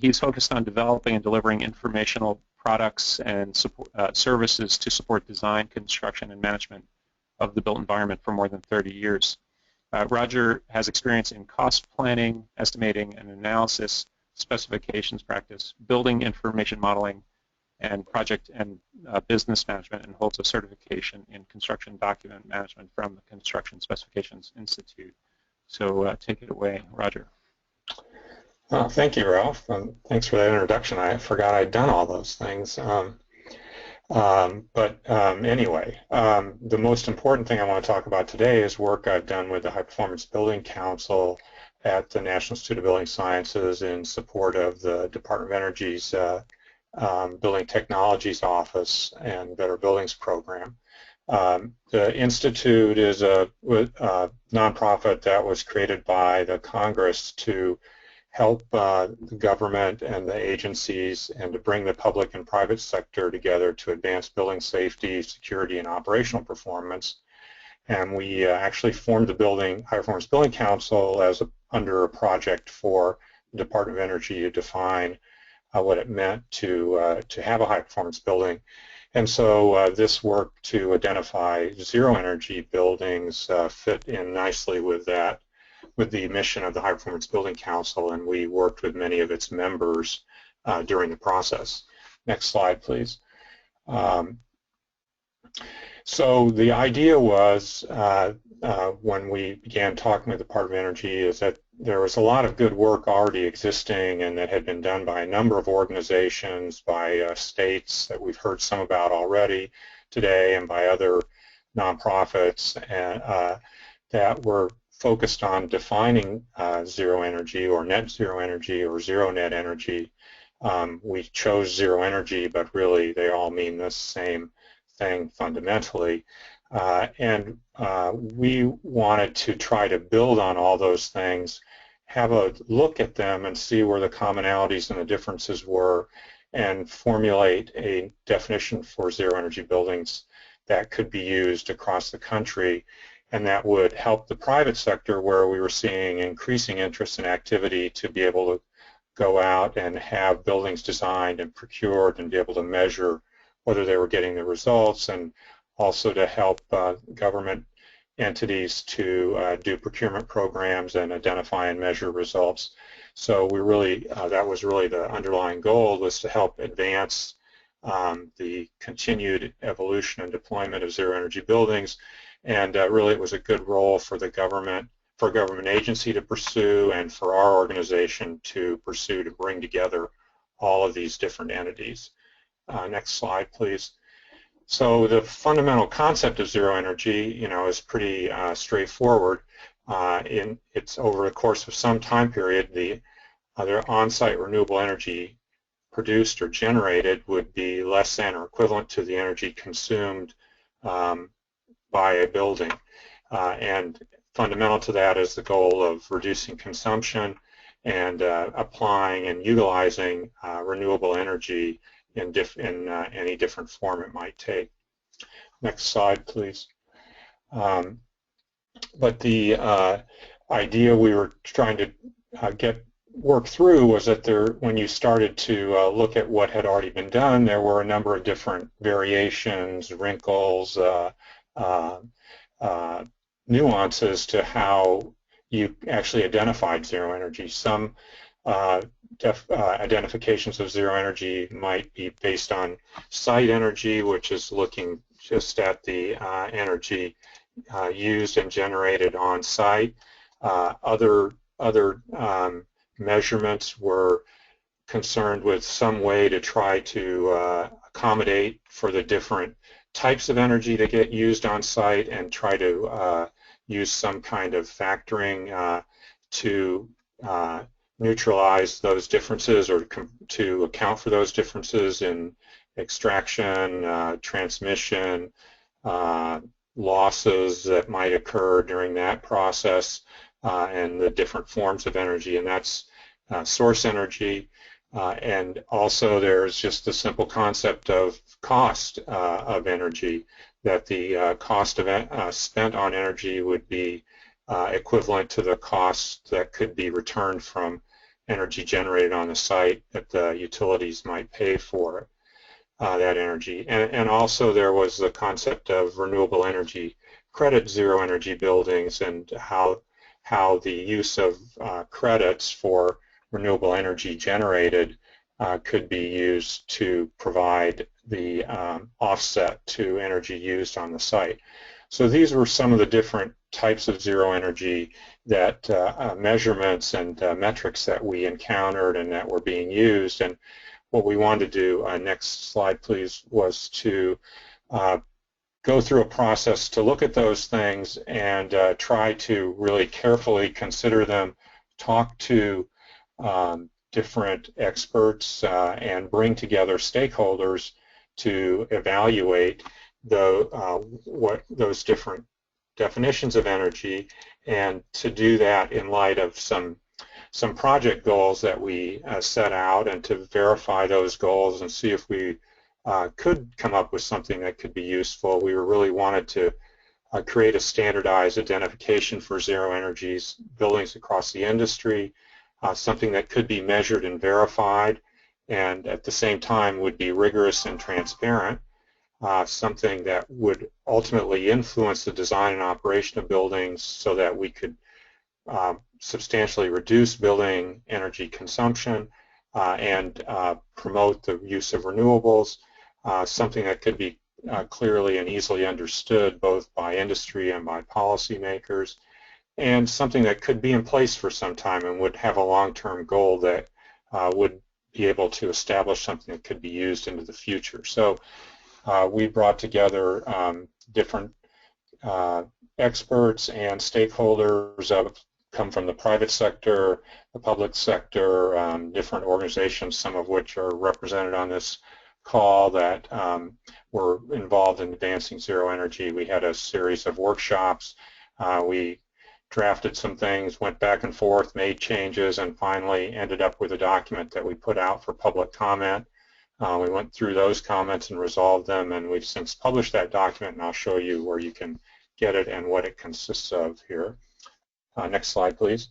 He's focused on developing and delivering informational products and services to support design, construction, and management of the built environment for more than 30 years. Roger has experience in cost planning, estimating and analysis, specifications practice, building information modeling, and project and business management, and holds a certification in construction document management from the Construction Specifications Institute. So take it away, Roger. Thank you, Ralph, and thanks for that introduction. I forgot I'd done all those things. Anyway, the most important thing I want to talk about today is work I've done with the High Performance Building Council at the National Institute of Building Sciences in support of the Department of Energy's Building Technologies Office and Better Buildings Program. The Institute is a nonprofit that was created by the Congress to help the government and the agencies and to bring the public and private sector together to advance building safety, security, and operational performance. And we actually formed the High Performance Building Council as under a project for the Department of Energy to define what it meant to have a high performance building. And so this work to identify zero energy buildings fit in nicely with that, with the mission of the High Performance Building Council, and we worked with many of its members during the process. Next slide, please. So the idea was, when we began talking with the Department of Energy, is that there was a lot of good work already existing and that had been done by a number of organizations, by states that we've heard some about already today, and by other nonprofits that were focused on defining zero energy or net zero energy or zero net energy. We chose zero energy, but really they all mean the same thing fundamentally. We wanted to try to build on all those things, have a look at them and see where the commonalities and the differences were, and formulate a definition for zero energy buildings that could be used across the country, and that would help the private sector, where we were seeing increasing interest and activity, to be able to go out and have buildings designed and procured and be able to measure whether they were getting the results, and also to help government entities to do procurement programs and identify and measure results. So we really, that was really the underlying goal, was to help advance the continued evolution and deployment of zero energy buildings. And really it was a good role for the government, for a government agency to pursue, and for our organization to pursue, to bring together all of these different entities. Next slide, please. So the fundamental concept of zero energy, is pretty straightforward. It's over the course of some time period, the other on-site renewable energy produced or generated would be less than or equivalent to the energy consumed by a building. And fundamental to that is the goal of reducing consumption and applying and utilizing renewable energy in any different form it might take. Next slide, please. But the idea we were trying to work through was that when you started to look at what had already been done, there were a number of different variations, wrinkles, nuances to how you actually identified zero energy. Some identifications of zero energy might be based on site energy, which is looking just at the energy used and generated on site. Other measurements were concerned with some way to try to accommodate for the different types of energy that get used on site, and try to use some kind of factoring to neutralize those differences, or to account for those differences in extraction, transmission, losses that might occur during that process, and the different forms of energy, and that's source energy. And also there's just the simple concept of cost of energy, that the cost of spent on energy would be equivalent to the cost that could be returned from energy generated on the site, that the utilities might pay for that energy. And also there was the concept of renewable energy credit zero energy buildings, and how the use of credits for renewable energy generated could be used to provide the offset to energy used on the site. So these were some of the different types of zero energy that measurements and metrics that we encountered and that were being used. And what we wanted to do, next slide please, was to go through a process to look at those things and try to really carefully consider them, talk to different experts and bring together stakeholders to evaluate what those different definitions of energy, and to do that in light of some project goals that we set out, and to verify those goals and see if we could come up with something that could be useful. We really wanted to create a standardized identification for zero energies buildings across the industry, something that could be measured and verified, and at the same time would be rigorous and transparent, something that would ultimately influence the design and operation of buildings so that we could substantially reduce building energy consumption and promote the use of renewables, something that could be clearly and easily understood both by industry and by policymakers, and something that could be in place for some time and would have a long-term goal that would be able to establish something that could be used into the future. So we brought together different experts and stakeholders come from the private sector, the public sector, different organizations, some of which are represented on this call, that were involved in advancing zero energy. We had a series of workshops. We drafted some things, went back and forth, made changes, and finally ended up with a document that we put out for public comment. We went through those comments and resolved them, and we've since published that document, and I'll show you where you can get it and what it consists of here. Next slide, please.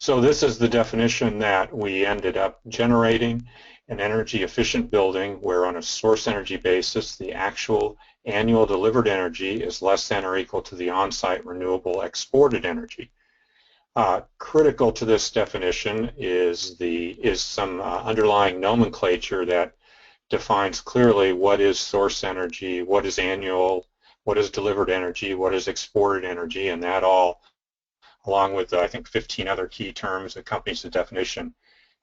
So this is the definition that we ended up generating: an energy efficient building where on a source energy basis the actual annual delivered energy is less than or equal to the on-site renewable exported energy. Critical to this definition is some underlying nomenclature that defines clearly what is source energy, what is annual, what is delivered energy, what is exported energy, and that all, along with I think 15 other key terms, accompanies the definition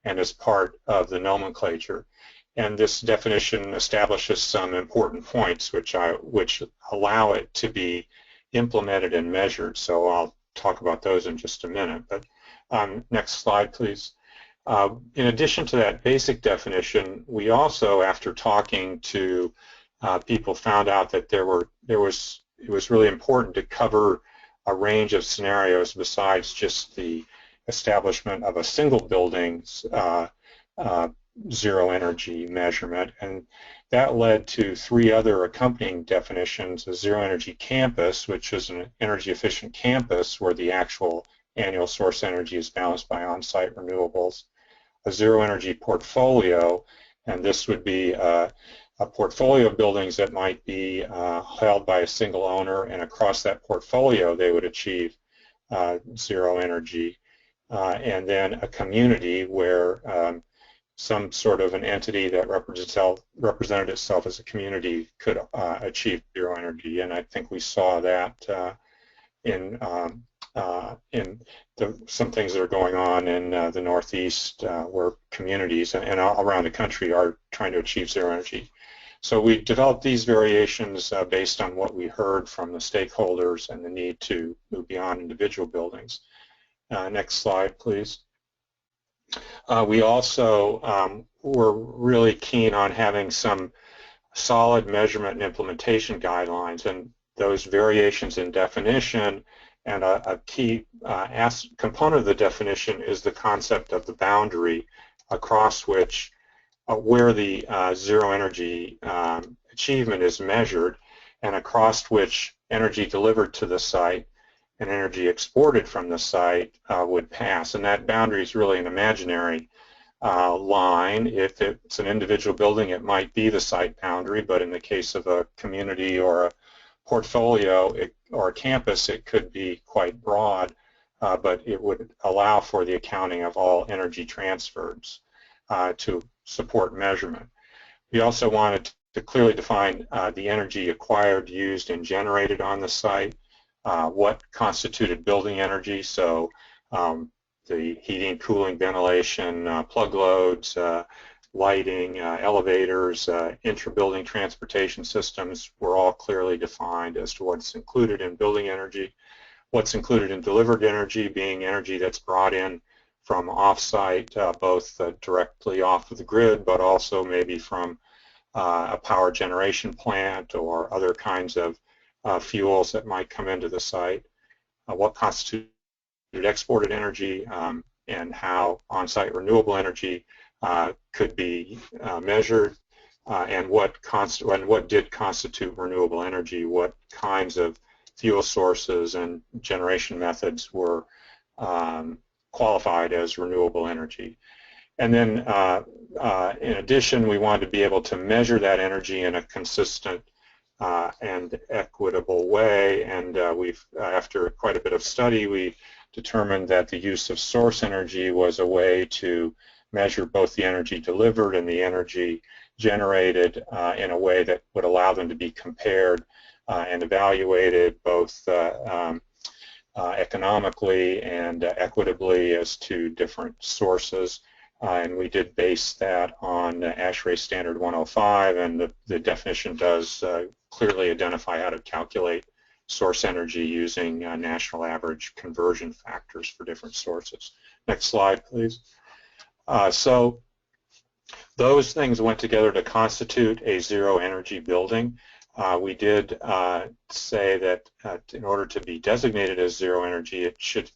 and is part of the nomenclature. And this definition establishes some important points which allow it to be implemented and measured. So I'll talk about those in just a minute. But next slide, please. In addition to that basic definition, we also, after talking to people, found out that it was really important to cover a range of scenarios besides just the establishment of a single building's zero energy measurement, and that led to 3 other accompanying definitions: a zero energy campus, which is an energy efficient campus where the actual annual source energy is balanced by on-site renewables; a zero energy portfolio, and this would be a portfolio of buildings that might be held by a single owner, and across that portfolio they would achieve zero energy; and then a community where some sort of an entity that represented itself as a community could achieve zero energy. And I think we saw that in some things that are going on in the Northeast, where communities and around the country are trying to achieve zero energy. So we developed these variations based on what we heard from the stakeholders and the need to move beyond individual buildings. Next slide, please. We also were really keen on having some solid measurement and implementation guidelines, and those variations in definition, and a key component of the definition is the concept of the boundary across which where the zero energy achievement is measured, and across which energy delivered to the site and energy exported from the site would pass. And that boundary is really an imaginary line. If it's an individual building, it might be the site boundary, but in the case of a community or a portfolio or a campus, it could be quite broad, but it would allow for the accounting of all energy transfers to support measurement. We also wanted to clearly define the energy acquired, used, and generated on the site, what constituted building energy, so the heating, cooling, ventilation, plug loads, lighting, elevators, intra-building transportation systems were all clearly defined as to what's included in building energy. What's included in delivered energy being energy that's brought in from off-site, both directly off of the grid, but also maybe from a power generation plant or other kinds of fuels that might come into the site. What constituted exported energy, and how on-site renewable energy could be measured, and what did constitute renewable energy, what kinds of fuel sources and generation methods were qualified as renewable energy. And then in addition, we wanted to be able to measure that energy in a consistent and equitable way, and after quite a bit of study, we determined that the use of source energy was a way to measure both the energy delivered and the energy generated in a way that would allow them to be compared and evaluated both economically and equitably as to different sources. And we did base that on ASHRAE Standard 105, and the definition does clearly identify how to calculate source energy using national average conversion factors for different sources. Next slide, please. So those things went together to constitute a zero energy building. We did say that in order to be designated as zero energy, it should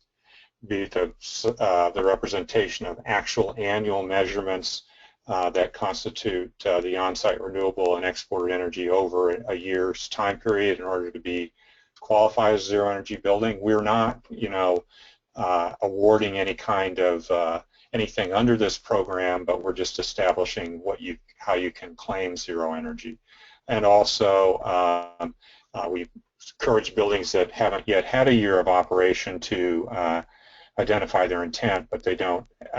be the representation of actual annual measurements that constitute the on-site renewable and exported energy over a year's time period in order to be qualified as a zero energy building. We're not, awarding any kind of anything under this program, but we're just establishing how you can claim zero energy. And also, we encourage buildings that haven't yet had a year of operation to identify their intent, but they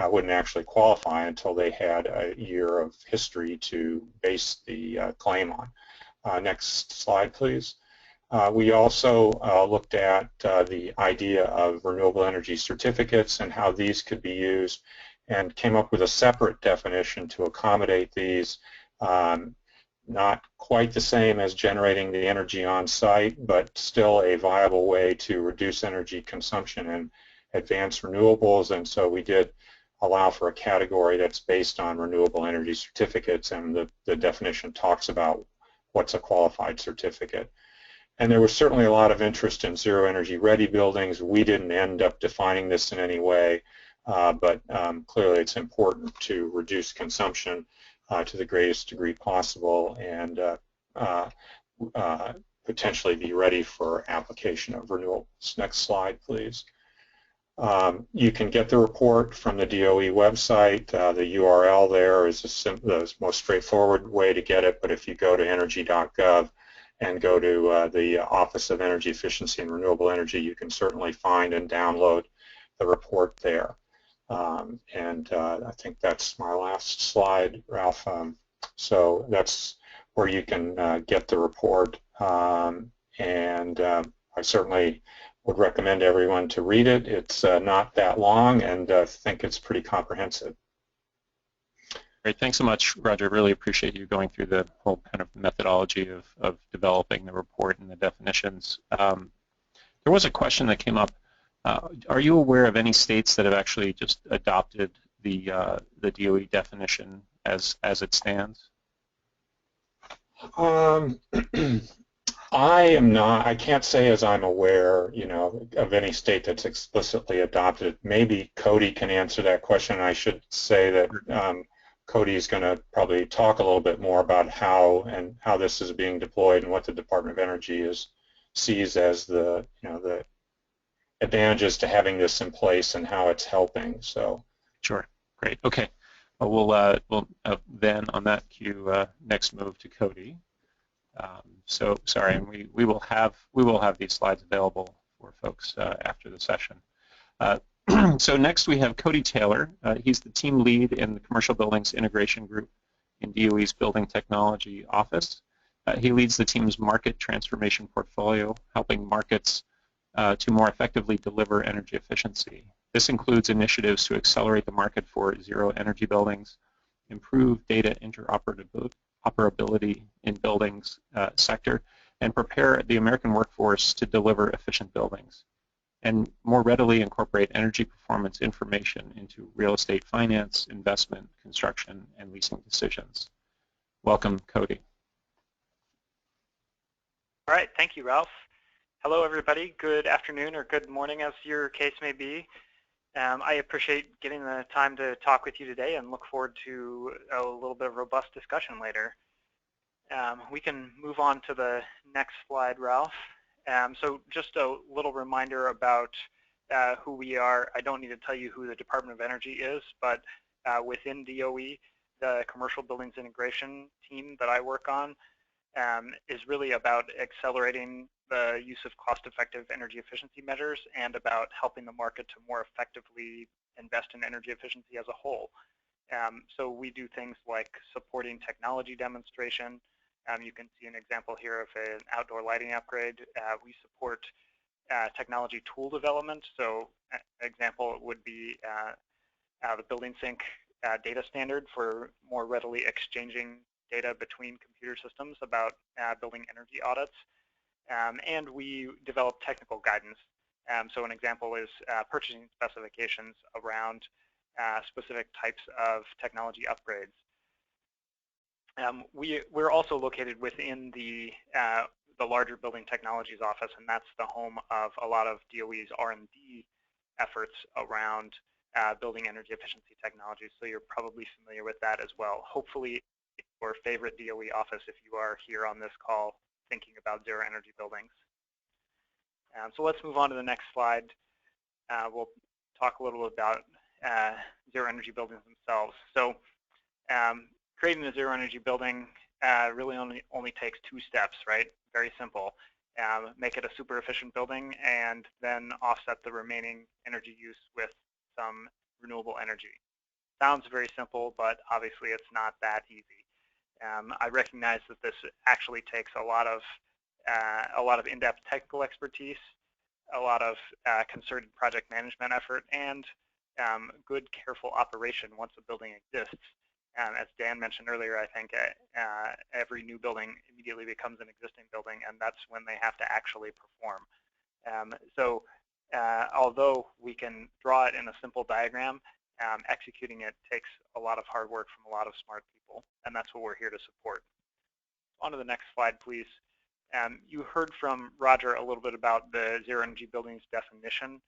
wouldn't actually qualify until they had a year of history to base the claim on. Next slide, please. We also looked at the idea of renewable energy certificates and how these could be used, and came up with a separate definition to accommodate these. Not quite the same as generating the energy on site, but still a viable way to reduce energy consumption and advance renewables, and so we did allow for a category that's based on renewable energy certificates, and the definition talks about what's a qualified certificate. And there was certainly a lot of interest in zero energy ready buildings. We didn't end up defining this in any way, but clearly it's important to reduce consumption to the greatest degree possible and potentially be ready for application of renewables. Next slide, please. You can get the report from the DOE website. The URL there is the most straightforward way to get it, but if you go to energy.gov and go to the Office of Energy Efficiency and Renewable Energy, you can certainly find and download the report there. I think that's my last slide, Ralph. So that's where you can get the report, and I certainly would recommend everyone to read it. It's not that long, and I think it's pretty comprehensive. Great, thanks so much, Roger. Really appreciate you going through the whole kind of methodology of developing the report and the definitions. There was a question that came up. Are you aware of any states that have actually just adopted the DOE definition as it stands? I am not. I can't say as I'm aware, of any state that's explicitly adopted it. Maybe Cody can answer that question. I should say that Cody is going to probably talk a little bit more about how this is being deployed and what the Department of Energy sees as the advantages to having this in place and how it's helping. So. Sure. Great. Okay. Well, we'll then on that cue next move to Cody. So sorry, and we will have these slides available for folks after the session. So next we have Cody Taylor. He's the team lead in the Commercial Buildings Integration Group in DOE's Building Technology Office. He leads the team's market transformation portfolio, helping markets to more effectively deliver energy efficiency. This includes initiatives to accelerate the market for zero energy buildings, improve data interoperability in buildings sector, and prepare the American workforce to deliver efficient buildings, and more readily incorporate energy performance information into real estate finance, investment, construction, and leasing decisions. Welcome, Cody. All right, thank you, Ralph. Hello, everybody. Good afternoon or good morning, as your case may be. I appreciate getting the time to talk with you today and look forward to a little bit of robust discussion later. We can move on to the next slide, Ralph. So just a little reminder about who we are. I don't need to tell you who the Department of Energy is, but within DOE, the Commercial Buildings Integration team that I work on is really about accelerating the use of cost-effective energy efficiency measures and about helping the market to more effectively invest in energy efficiency as a whole. So we do things like supporting technology demonstration. You can see an example here of an outdoor lighting upgrade. We support technology tool development. So an example would be the BuildingSync data standard for more readily exchanging data between computer systems about building energy audits. And we develop technical guidance. So an example is purchasing specifications around specific types of technology upgrades. We're also located within the larger Building Technologies Office, and that's the home of a lot of DOE's R&D efforts around building energy efficiency technologies. So you're probably familiar with that as well. Hopefully, your favorite DOE office if you are here on this call thinking about zero energy buildings. So let's move on to the next slide. We'll talk a little bit about zero energy buildings themselves. So creating a zero energy building really only takes 2 steps, right? Very simple. Make it a super efficient building and then offset the remaining energy use with some renewable energy. Sounds very simple, but obviously it's not that easy. I recognize that this actually takes a lot of in-depth technical expertise, a lot of concerted project management effort, and good, careful operation once a building exists. As Dan mentioned earlier, I think every new building immediately becomes an existing building, and that's when they have to actually perform. So although we can draw it in a simple diagram, executing it takes a lot of hard work from a lot of smart people, and that's what we're here to support. On to the next slide, please. You heard from Roger a little bit about the zero energy buildings definition.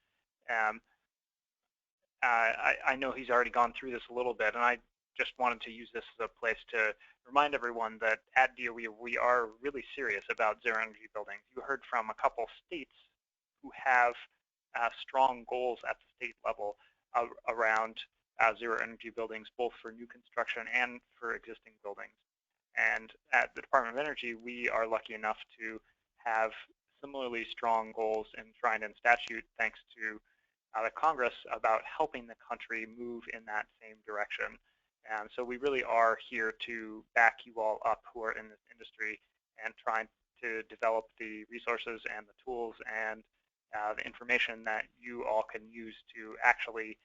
I know he's already gone through this a little bit, and I just wanted to use this as a place to remind everyone that at DOE we are really serious about zero energy buildings. You heard from a couple states who have strong goals at the state level around zero energy buildings, both for new construction and for existing buildings. And at the Department of Energy, we are lucky enough to have similarly strong goals enshrined in statute, thanks to the Congress, about helping the country move in that same direction. So we really are here to back you all up who are in this industry and trying to develop the resources and the tools and the information that you all can use to actually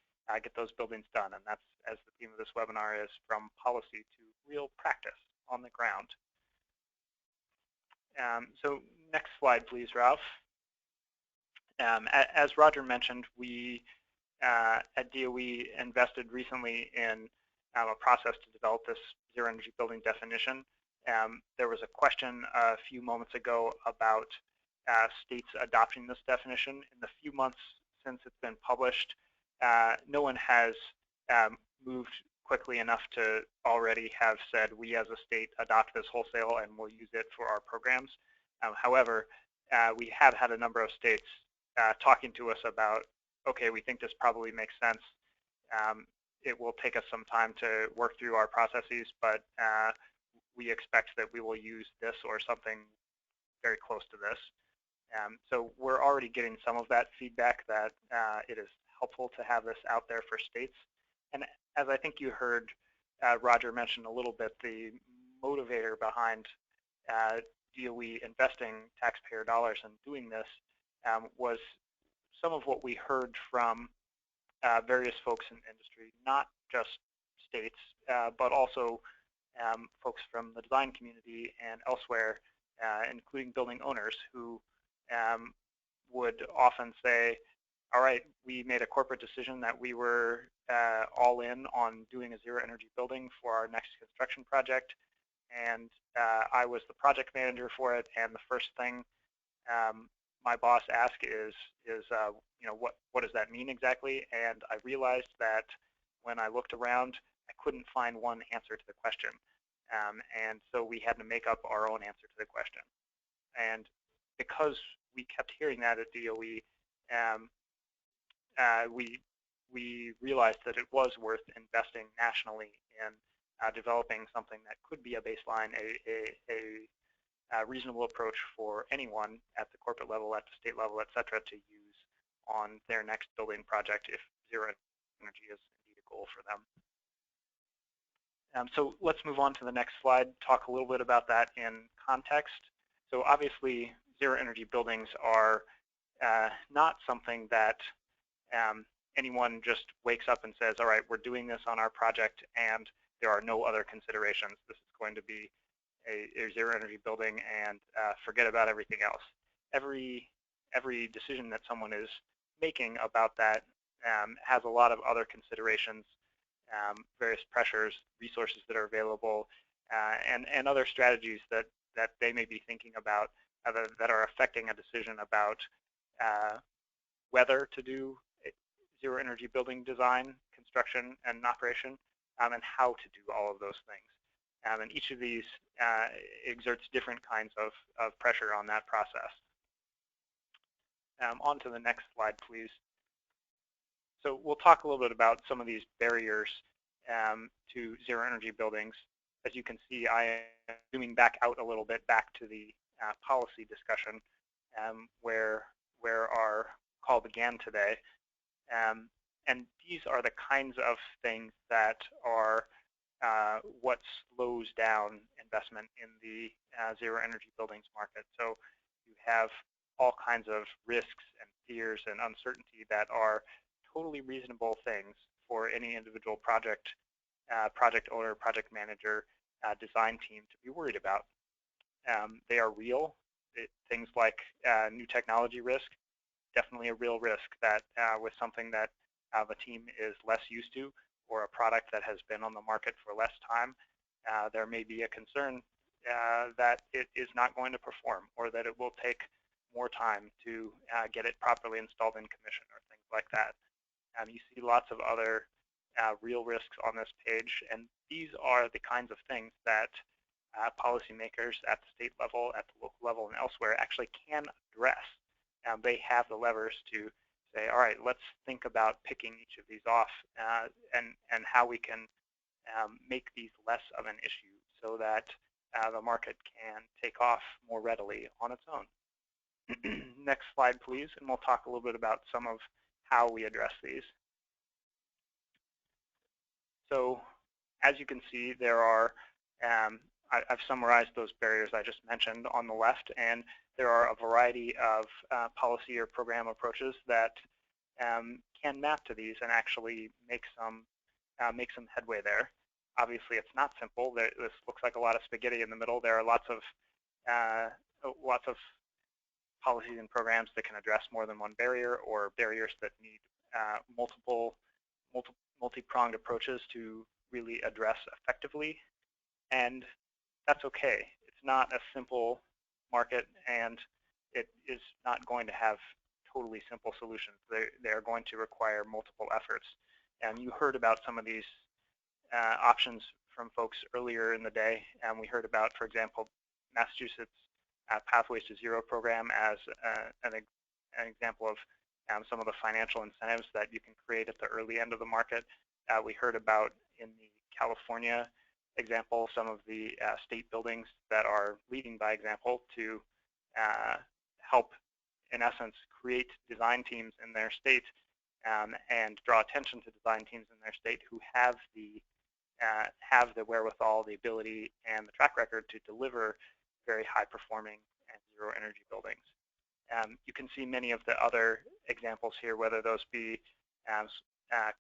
get those buildings done. And that's, as the theme of this webinar is, from policy to real practice on the ground. So next slide, please, Ralph. As Roger mentioned, we at DOE invested recently in a process to develop this zero energy building definition. There was a question a few moments ago about states adopting this definition. In the few months since it's been published, no one has moved quickly enough to already have said, we as a state adopt this wholesale and we'll use it for our programs. However, we have had a number of states talking to us about, okay, we think this probably makes sense. It will take us some time to work through our processes, but we expect that we will use this or something very close to this. So we're already getting some of that feedback that it is helpful to have this out there for states. And as I think you heard Roger mentioned a little bit, the motivator behind DOE investing taxpayer dollars in doing this was some of what we heard from various folks in industry, not just states, but also folks from the design community and elsewhere, including building owners who would often say, all right, we made a corporate decision that we were all in on doing a zero energy building for our next construction project, and I was the project manager for it, and the first thing my boss asked is you know, what does that mean exactly? And I realized that when I looked around, I couldn't find one answer to the question. And so we had to make up our own answer to the question. And because we kept hearing that at DOE, we realized that it was worth investing nationally in developing something that could be a baseline, a reasonable approach for anyone at the corporate level, at the state level, et cetera, to use on their next building project if zero energy is indeed a goal for them. So let's move on to the next slide, talk a little bit about that in context. So obviously, zero energy buildings are not something that anyone just wakes up and says, all right, we're doing this on our project and there are no other considerations. This is going to be a zero energy building and forget about everything else. Every decision that someone is making about that has a lot of other considerations, various pressures, resources that are available, and other strategies that they may be thinking about that are affecting a decision about whether to do zero energy building design, construction, and operation, and how to do all of those things. And each of these exerts different kinds of pressure on that process. On to the next slide, please. So we'll talk a little bit about some of these barriers to zero energy buildings. As you can see, I am zooming back out a little bit, back to the policy discussion where our call began today. And these are the kinds of things that are what slows down investment in the zero energy buildings market. So you have all kinds of risks and fears and uncertainty that are totally reasonable things for any individual project owner, project manager, design team to be worried about. They are real. Things like new technology risk, definitely a real risk that with something that the team is less used to, or a product that has been on the market for less time, there may be a concern that it is not going to perform, or that it will take more time to get it properly installed in commission, or things like that. You see lots of other real risks on this page, and these are the kinds of things that policymakers at the state level, at the local level, and elsewhere actually can address. They have the levers to say, all right, let's think about picking each of these off and how we can make these less of an issue so that the market can take off more readily on its own. Next slide, please, and we'll talk a little bit about some of how we address these. So as you can see, there are, I've summarized those barriers I just mentioned on the left, and there are a variety of policy or program approaches that can map to these and actually make some headway there. Obviously, it's not simple. This looks like a lot of spaghetti in the middle. There are lots of policies and programs that can address more than one barrier, or barriers that need multi-pronged approaches to really address effectively. And that's okay. It's not a simple market, and it is not going to have totally simple solutions. They are going to require multiple efforts. And you heard about some of these options from folks earlier in the day, and we heard about, for example, Massachusetts Pathways to Zero program as an example of some of the financial incentives that you can create at the early end of the market. We heard about, in the California example, some of the state buildings that are leading by example to help, in essence, create design teams in their state and draw attention to design teams in their state who have the have the wherewithal, the ability, and the track record to deliver very high-performing and zero-energy buildings. You can see many of the other examples here, whether those be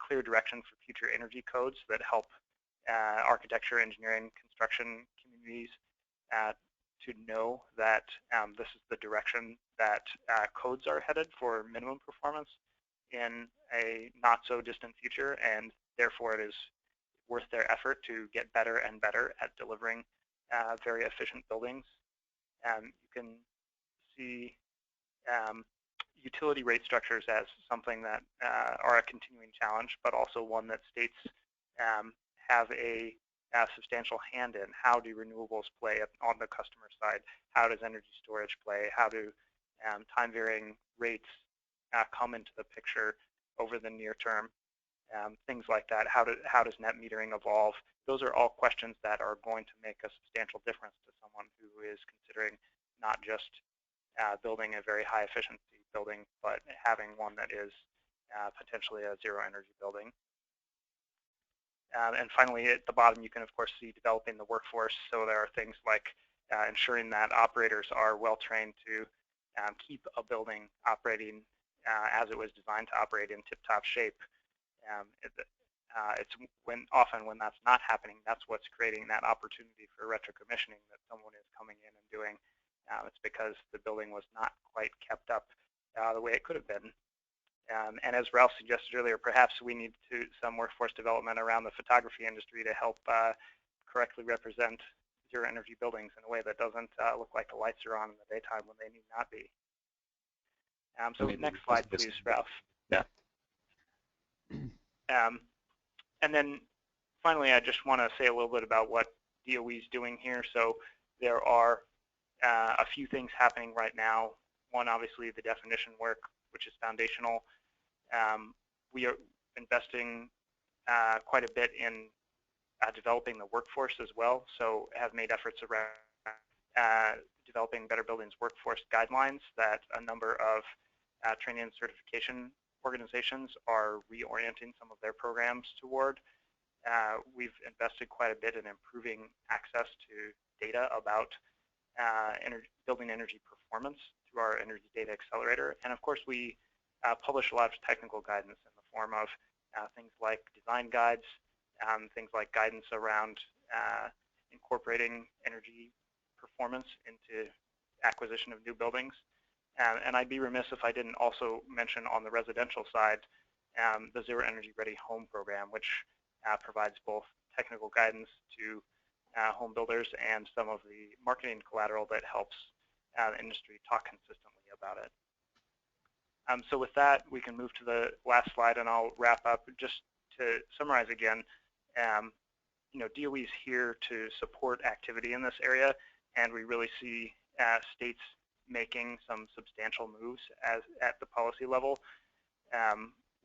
clear direction for future energy codes that help architecture, engineering, construction communities to know that this is the direction that codes are headed for minimum performance in a not-so-distant future, and therefore it is worth their effort to get better and better at delivering very efficient buildings. You can see utility rate structures as something that are a continuing challenge, but also one that states have a substantial hand in. How do renewables play on the customer side? How does energy storage play? How do time-varying rates come into the picture over the near term? Things like that. How does net metering evolve? Those are all questions that are going to make a substantial difference to someone who is considering not just building a very high efficiency building, but having one that is potentially a zero energy building. And finally, at the bottom, you can, of course, see developing the workforce. So there are things like ensuring that operators are well-trained to keep a building operating as it was designed to operate in tip-top shape. It's often when that's not happening, that's what's creating that opportunity for retrocommissioning that someone is coming in and doing. It's because the building was not quite kept up the way it could have been. And as Ralph suggested earlier, perhaps we need some workforce development around the photography industry to help correctly represent zero energy buildings in a way that doesn't look like the lights are on in the daytime when they need not be. So next slide, please, Ralph. Yeah. And then finally, I just want to say a little bit about what DOE is doing here. So there are a few things happening right now. One, obviously, the definition work, which is foundational. We are investing quite a bit in developing the workforce as well. So have made efforts around developing Better Buildings workforce guidelines that a number of training and certification organizations are reorienting some of their programs toward. We've invested quite a bit in improving access to data about building energy performance through our Energy Data Accelerator. And of course, we publish a lot of technical guidance in the form of things like design guides, things like guidance around incorporating energy performance into acquisition of new buildings. And I'd be remiss if I didn't also mention on the residential side the Zero Energy Ready Home program, which provides both technical guidance to home builders and some of the marketing collateral that helps the industry talk consistently about it. So with that, we can move to the last slide, and I'll wrap up. Just to summarize again, DOE is here to support activity in this area, and we really see states making some substantial moves at the policy level.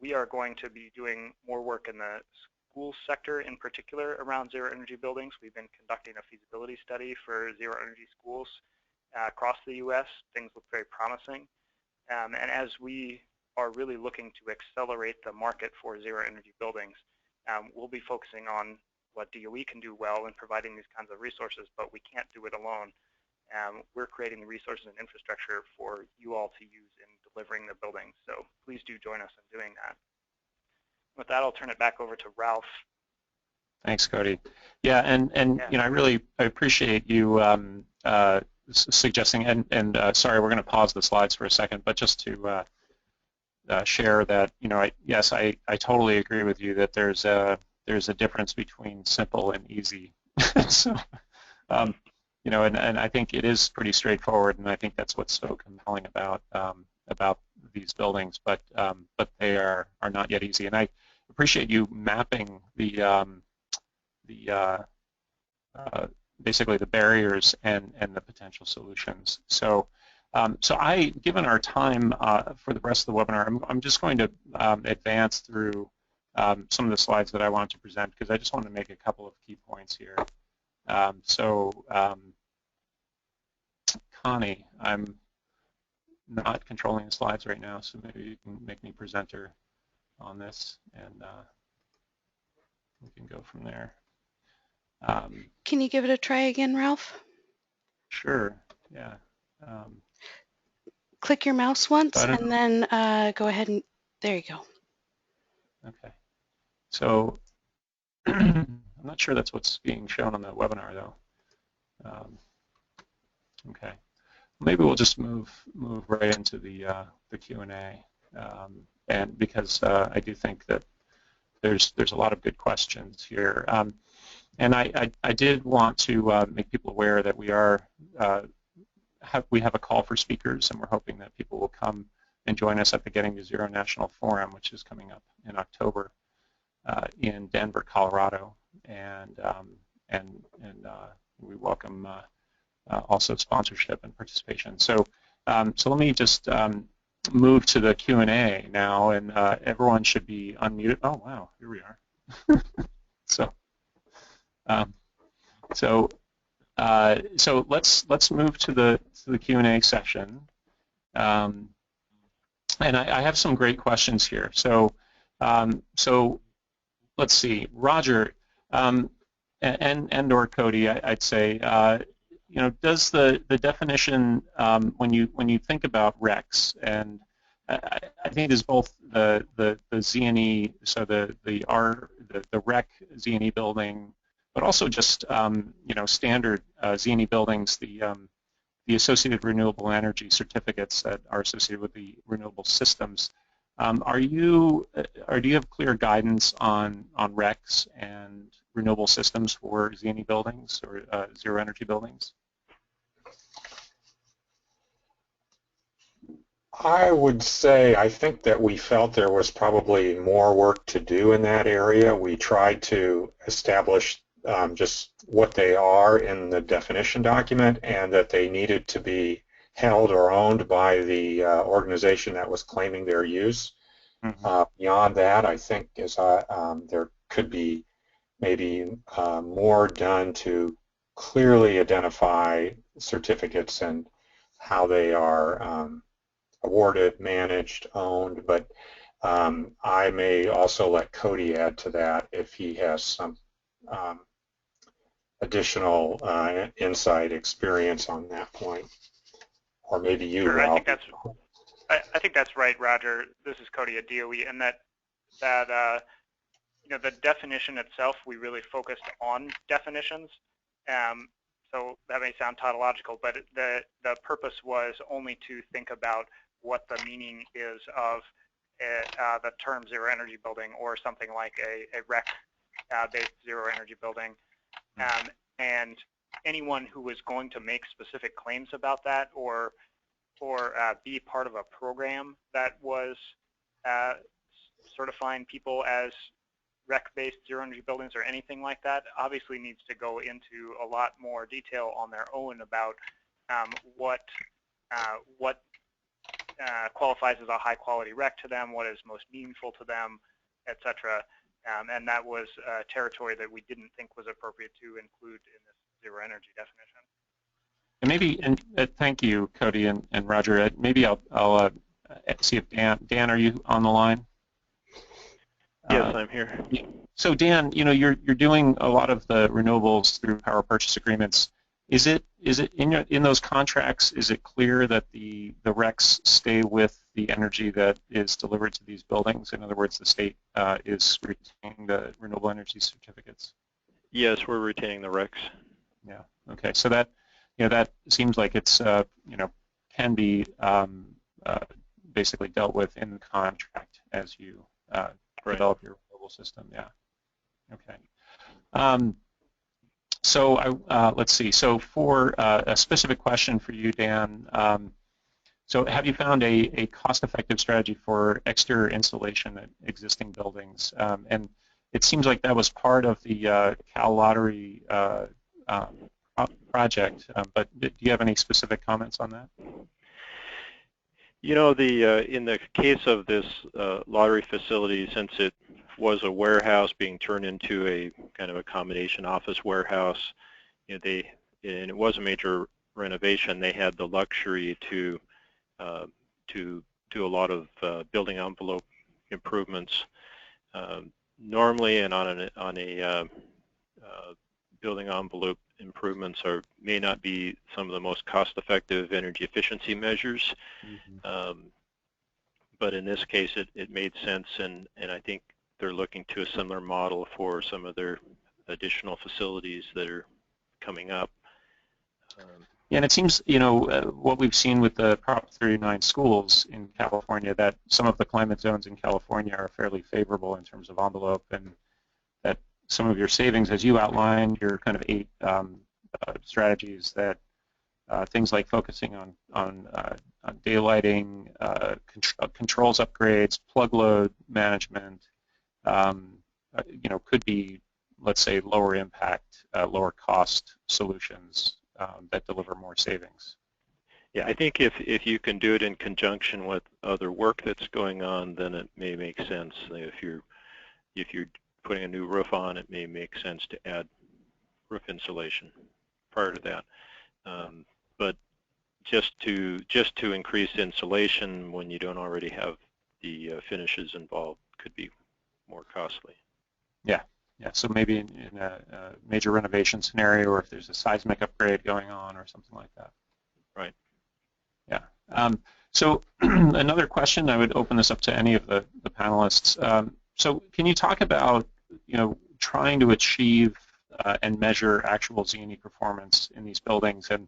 We are going to be doing more work in the school sector in particular around zero energy buildings. We've been conducting a feasibility study for zero energy schools across the US. Things look very promising. And as we are really looking to accelerate the market for zero energy buildings, we'll be focusing on what DOE can do well in providing these kinds of resources, but we can't do it alone. We're creating the resources and infrastructure for you all to use in delivering the buildings. So please do join us in doing that. With that, I'll turn it back over to Ralph. Thanks, Cody. Yeah, and I appreciate you suggesting, and sorry, we're going to pause the slides for a second, but just to share that, yes, I totally agree with you that there's a difference between simple and easy. So, and I think it is pretty straightforward, and I think that's what's so compelling about these buildings, but they are not yet easy. And I appreciate you mapping basically the barriers and the potential solutions. So, given our time for the rest of the webinar, I'm just going to advance through some of the slides that I want to present, because I just want to make a couple of key points here. Connie, I'm not controlling the slides right now, so maybe you can make me presenter on this, and we can go from there. Can you give it a try again, Ralph? Sure, yeah. Click your mouse once So and then go ahead and, there you go. okay. So I'm not sure that's what's being shown on the webinar though. Okay. Maybe we'll just move right into the Q&A, and because I do think that there's a lot of good questions here, and I did want to make people aware that we have a call for speakers, and we're hoping that people will come and join us at the Getting to Zero National Forum, which is coming up in October in Denver, Colorado, and we welcome also sponsorship and participation. So let me just move to the Q&A now, and everyone should be unmuted. Oh wow, here we are. So let's move to the Q&A session, and I have some great questions here. So let's see, Roger and or Cody, I'd say. You know, does the definition when you think about RECs, and I think there's both the Z&E, so the REC Z&E building, but also just you know, standard Z&E buildings, the associated renewable energy certificates that are associated with the renewable systems. Do you have clear guidance on RECs and renewable systems for Z&E buildings or zero energy buildings? I would say I think that we felt there was probably more work to do in that area. We tried to establish just what they are in the definition document, and that they needed to be held or owned by the organization that was claiming their use. Mm-hmm. Beyond that, I think there could be maybe more done to clearly identify certificates and how they are awarded, managed, owned, but I may also let Cody add to that if he has some additional insight, experience on that point, or maybe you, sure, Ralph. I think that's right, Roger. This is Cody at DOE, and that you know, the definition itself, we really focused on definitions. So that may sound tautological, but the purpose was only to think about what the meaning is of the term zero energy building, or something like a REC-based zero energy building. And anyone who was going to make specific claims about that, or be part of a program that was certifying people as REC-based zero energy buildings or anything like that, obviously needs to go into a lot more detail on their own about what qualifies as a high-quality REC to them, what is most meaningful to them, etc. And that was territory that we didn't think was appropriate to include in this zero energy definition. And maybe, thank you, Cody and Roger. Maybe I'll see if Dan, are you on the line? Yes, I'm here. So Dan, you know, you're doing a lot of the renewables through power purchase agreements. Is it in those contracts? Is it clear that the RECs stay with the energy that is delivered to these buildings? In other words, the state is retaining the renewable energy certificates. Yes, we're retaining the RECs. Yeah. Okay. So that, you know, that seems like it's you know, can be basically dealt with in the contract as you develop your renewable system. Yeah. Okay. So let's see. So for a specific question for you, Dan, so have you found a cost-effective strategy for exterior insulation at existing buildings? And it seems like that was part of the Cal Lottery project, but do you have any specific comments on that? You know, in the case of this lottery facility, since it was a warehouse being turned into a kind of a combination office warehouse, you know, and it was a major renovation, they had the luxury to do a lot of building envelope improvements. Normally, and on a building envelope improvements may not be some of the most cost-effective energy efficiency measures. But in this case, it made sense, and I think they're looking to a similar model for some of their additional facilities that are coming up. Yeah, and it seems, what we've seen with the Prop 39 schools in California, that some of the climate zones in California are fairly favorable in terms of envelope, and that some of your savings, as you outlined, your kind of 8 strategies, that things like focusing on daylighting, controls upgrades, plug load management, could be, let's say, lower impact, lower cost solutions that deliver more savings. Yeah, I think if you can do it in conjunction with other work that's going on, then it may make sense. If you're putting a new roof on, it may make sense to add roof insulation prior to that. But just to increase insulation when you don't already have the finishes involved could be more costly. Yeah. Yeah, so maybe in a major renovation scenario, or if there's a seismic upgrade going on or something like that. Right. Yeah. So another question, I would open this up to any of the panelists. So can you talk about, trying to achieve and measure actual Z&E performance in these buildings? And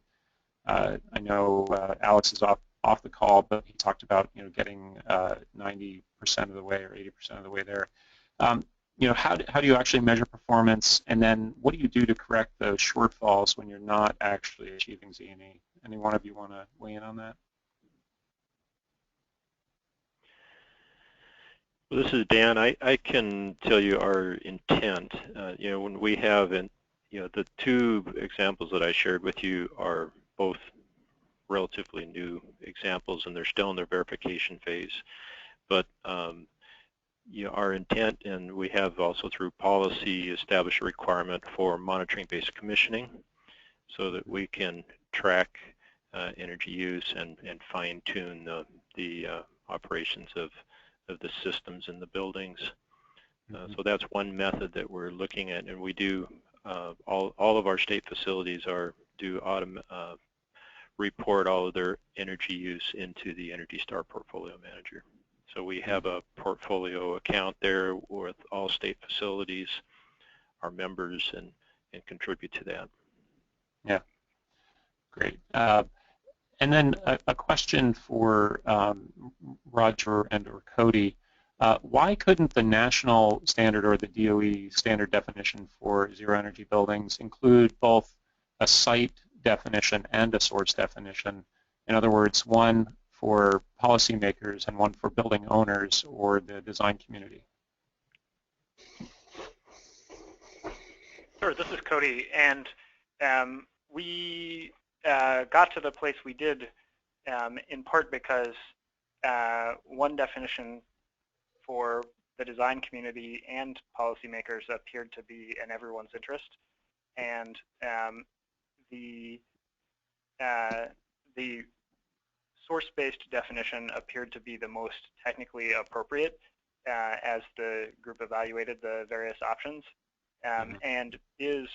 I know Alex is off the call, but he talked about, getting 90% of the way or 80% of the way there. How do you actually measure performance, and then what do you do to correct those shortfalls when you're not actually achieving Z&E? Any one of you want to weigh in on that? Well, this is Dan. I can tell you our intent. When we have, the 2 examples that I shared with you are both relatively new examples, and they're still in their verification phase. But our intent, and we have also through policy established a requirement for monitoring-based commissioning so that we can track energy use and fine-tune the operations of the systems in the buildings. So that's one method that we're looking at, and we do, all of our state facilities report all of their energy use into the Energy Star Portfolio Manager. So we have a portfolio account there with all state facilities, our members, and contribute to that. Yeah, great. And then a question for Roger and or Cody. Why couldn't the national standard or the DOE standard definition for zero energy buildings include both a site definition and a source definition? In other words, one for policymakers and one for building owners or the design community? Sure, this is Cody, and we got to the place we did in part because one definition for the design community and policymakers appeared to be in everyone's interest, and the source-based definition appeared to be the most technically appropriate as the group evaluated the various options, and is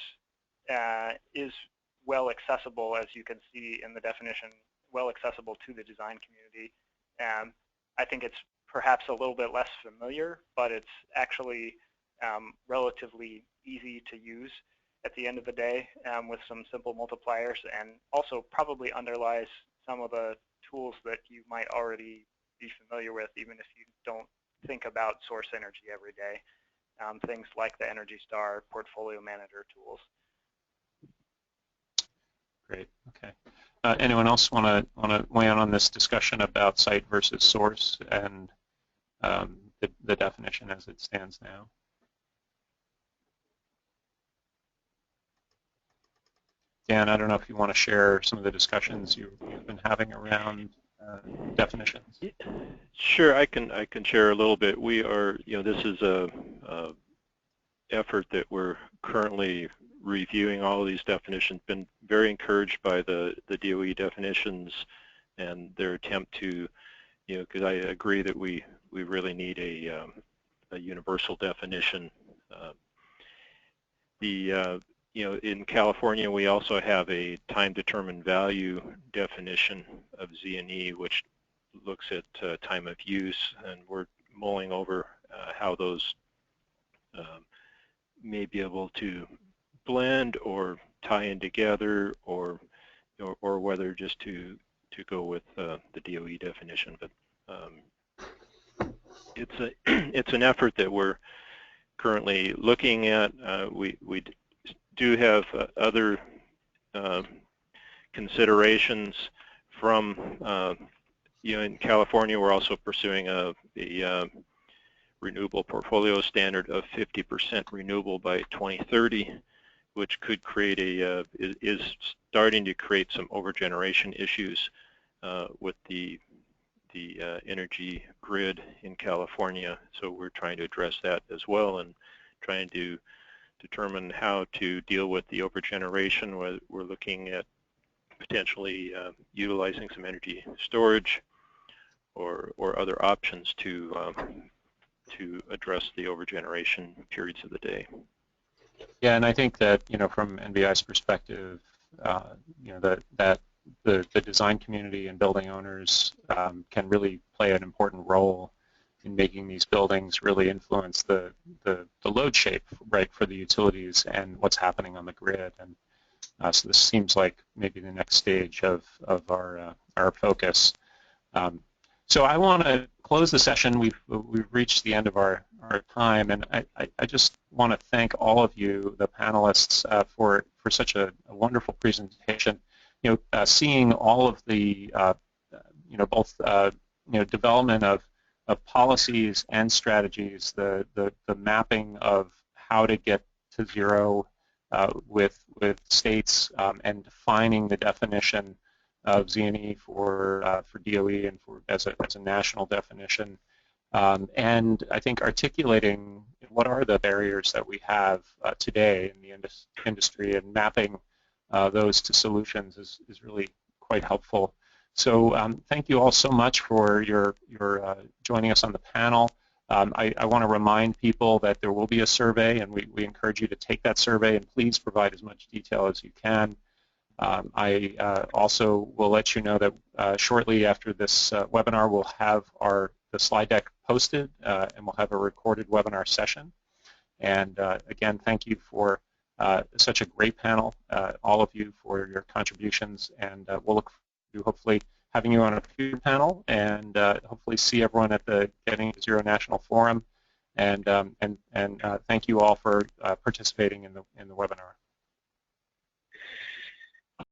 well accessible, as you can see in the definition, well accessible to the design community. I think it's perhaps a little bit less familiar, but it's actually relatively easy to use at the end of the day with some simple multipliers, and also probably underlies some of the tools that you might already be familiar with, even if you don't think about source energy every day. Things like the Energy Star Portfolio Manager tools. Great. Okay. Anyone else want to weigh in on this discussion about site versus source and the definition as it stands now? Dan, I don't know if you want to share some of the discussions you've been having around definitions. Sure, I can share a little bit. We are, this is a effort that we're currently reviewing all of these definitions. Been very encouraged by the DOE definitions and their attempt to, because I agree that we really need a universal definition. in California, we also have a time-determined value definition of Z&E, which looks at time of use, and we're mulling over how those may be able to blend or tie in together, or whether just to go with the DOE definition. But it's an effort that we're currently looking at. We do have other considerations from in California. We're also pursuing a renewable portfolio standard of 50% renewable by 2030, which could create is starting to create some overgeneration issues with the energy grid in California. So we're trying to address that as well, and trying to determine how to deal with the overgeneration. We're looking at potentially utilizing some energy storage or other options to address the overgeneration periods of the day. Yeah, and I think that from NBI's perspective, that the design community and building owners can really play an important role in making these buildings really influence the load shape, right, for the utilities and what's happening on the grid. And so this seems like maybe the next stage of our focus. So I want to close the session. We've reached the end of our time, and I just want to thank all of you, the panelists, for such a wonderful presentation. Seeing all of the both development of policies and strategies, the mapping of how to get to zero with states, and defining the definition of Z&E for DOE and as a national definition, and I think articulating what are the barriers that we have today in the industry, and mapping those to solutions is really quite helpful. So thank you all so much for your joining us on the panel. I want to remind people that there will be a survey, and we encourage you to take that survey, and please provide as much detail as you can. I also will let you know that shortly after this webinar, we'll have the slide deck posted, and we'll have a recorded webinar session. And again, thank you for such a great panel, all of you, for your contributions, and we'll look forward to hopefully having you on a future panel, and hopefully see everyone at the Getting to Zero National Forum. And thank you all for participating in the webinar.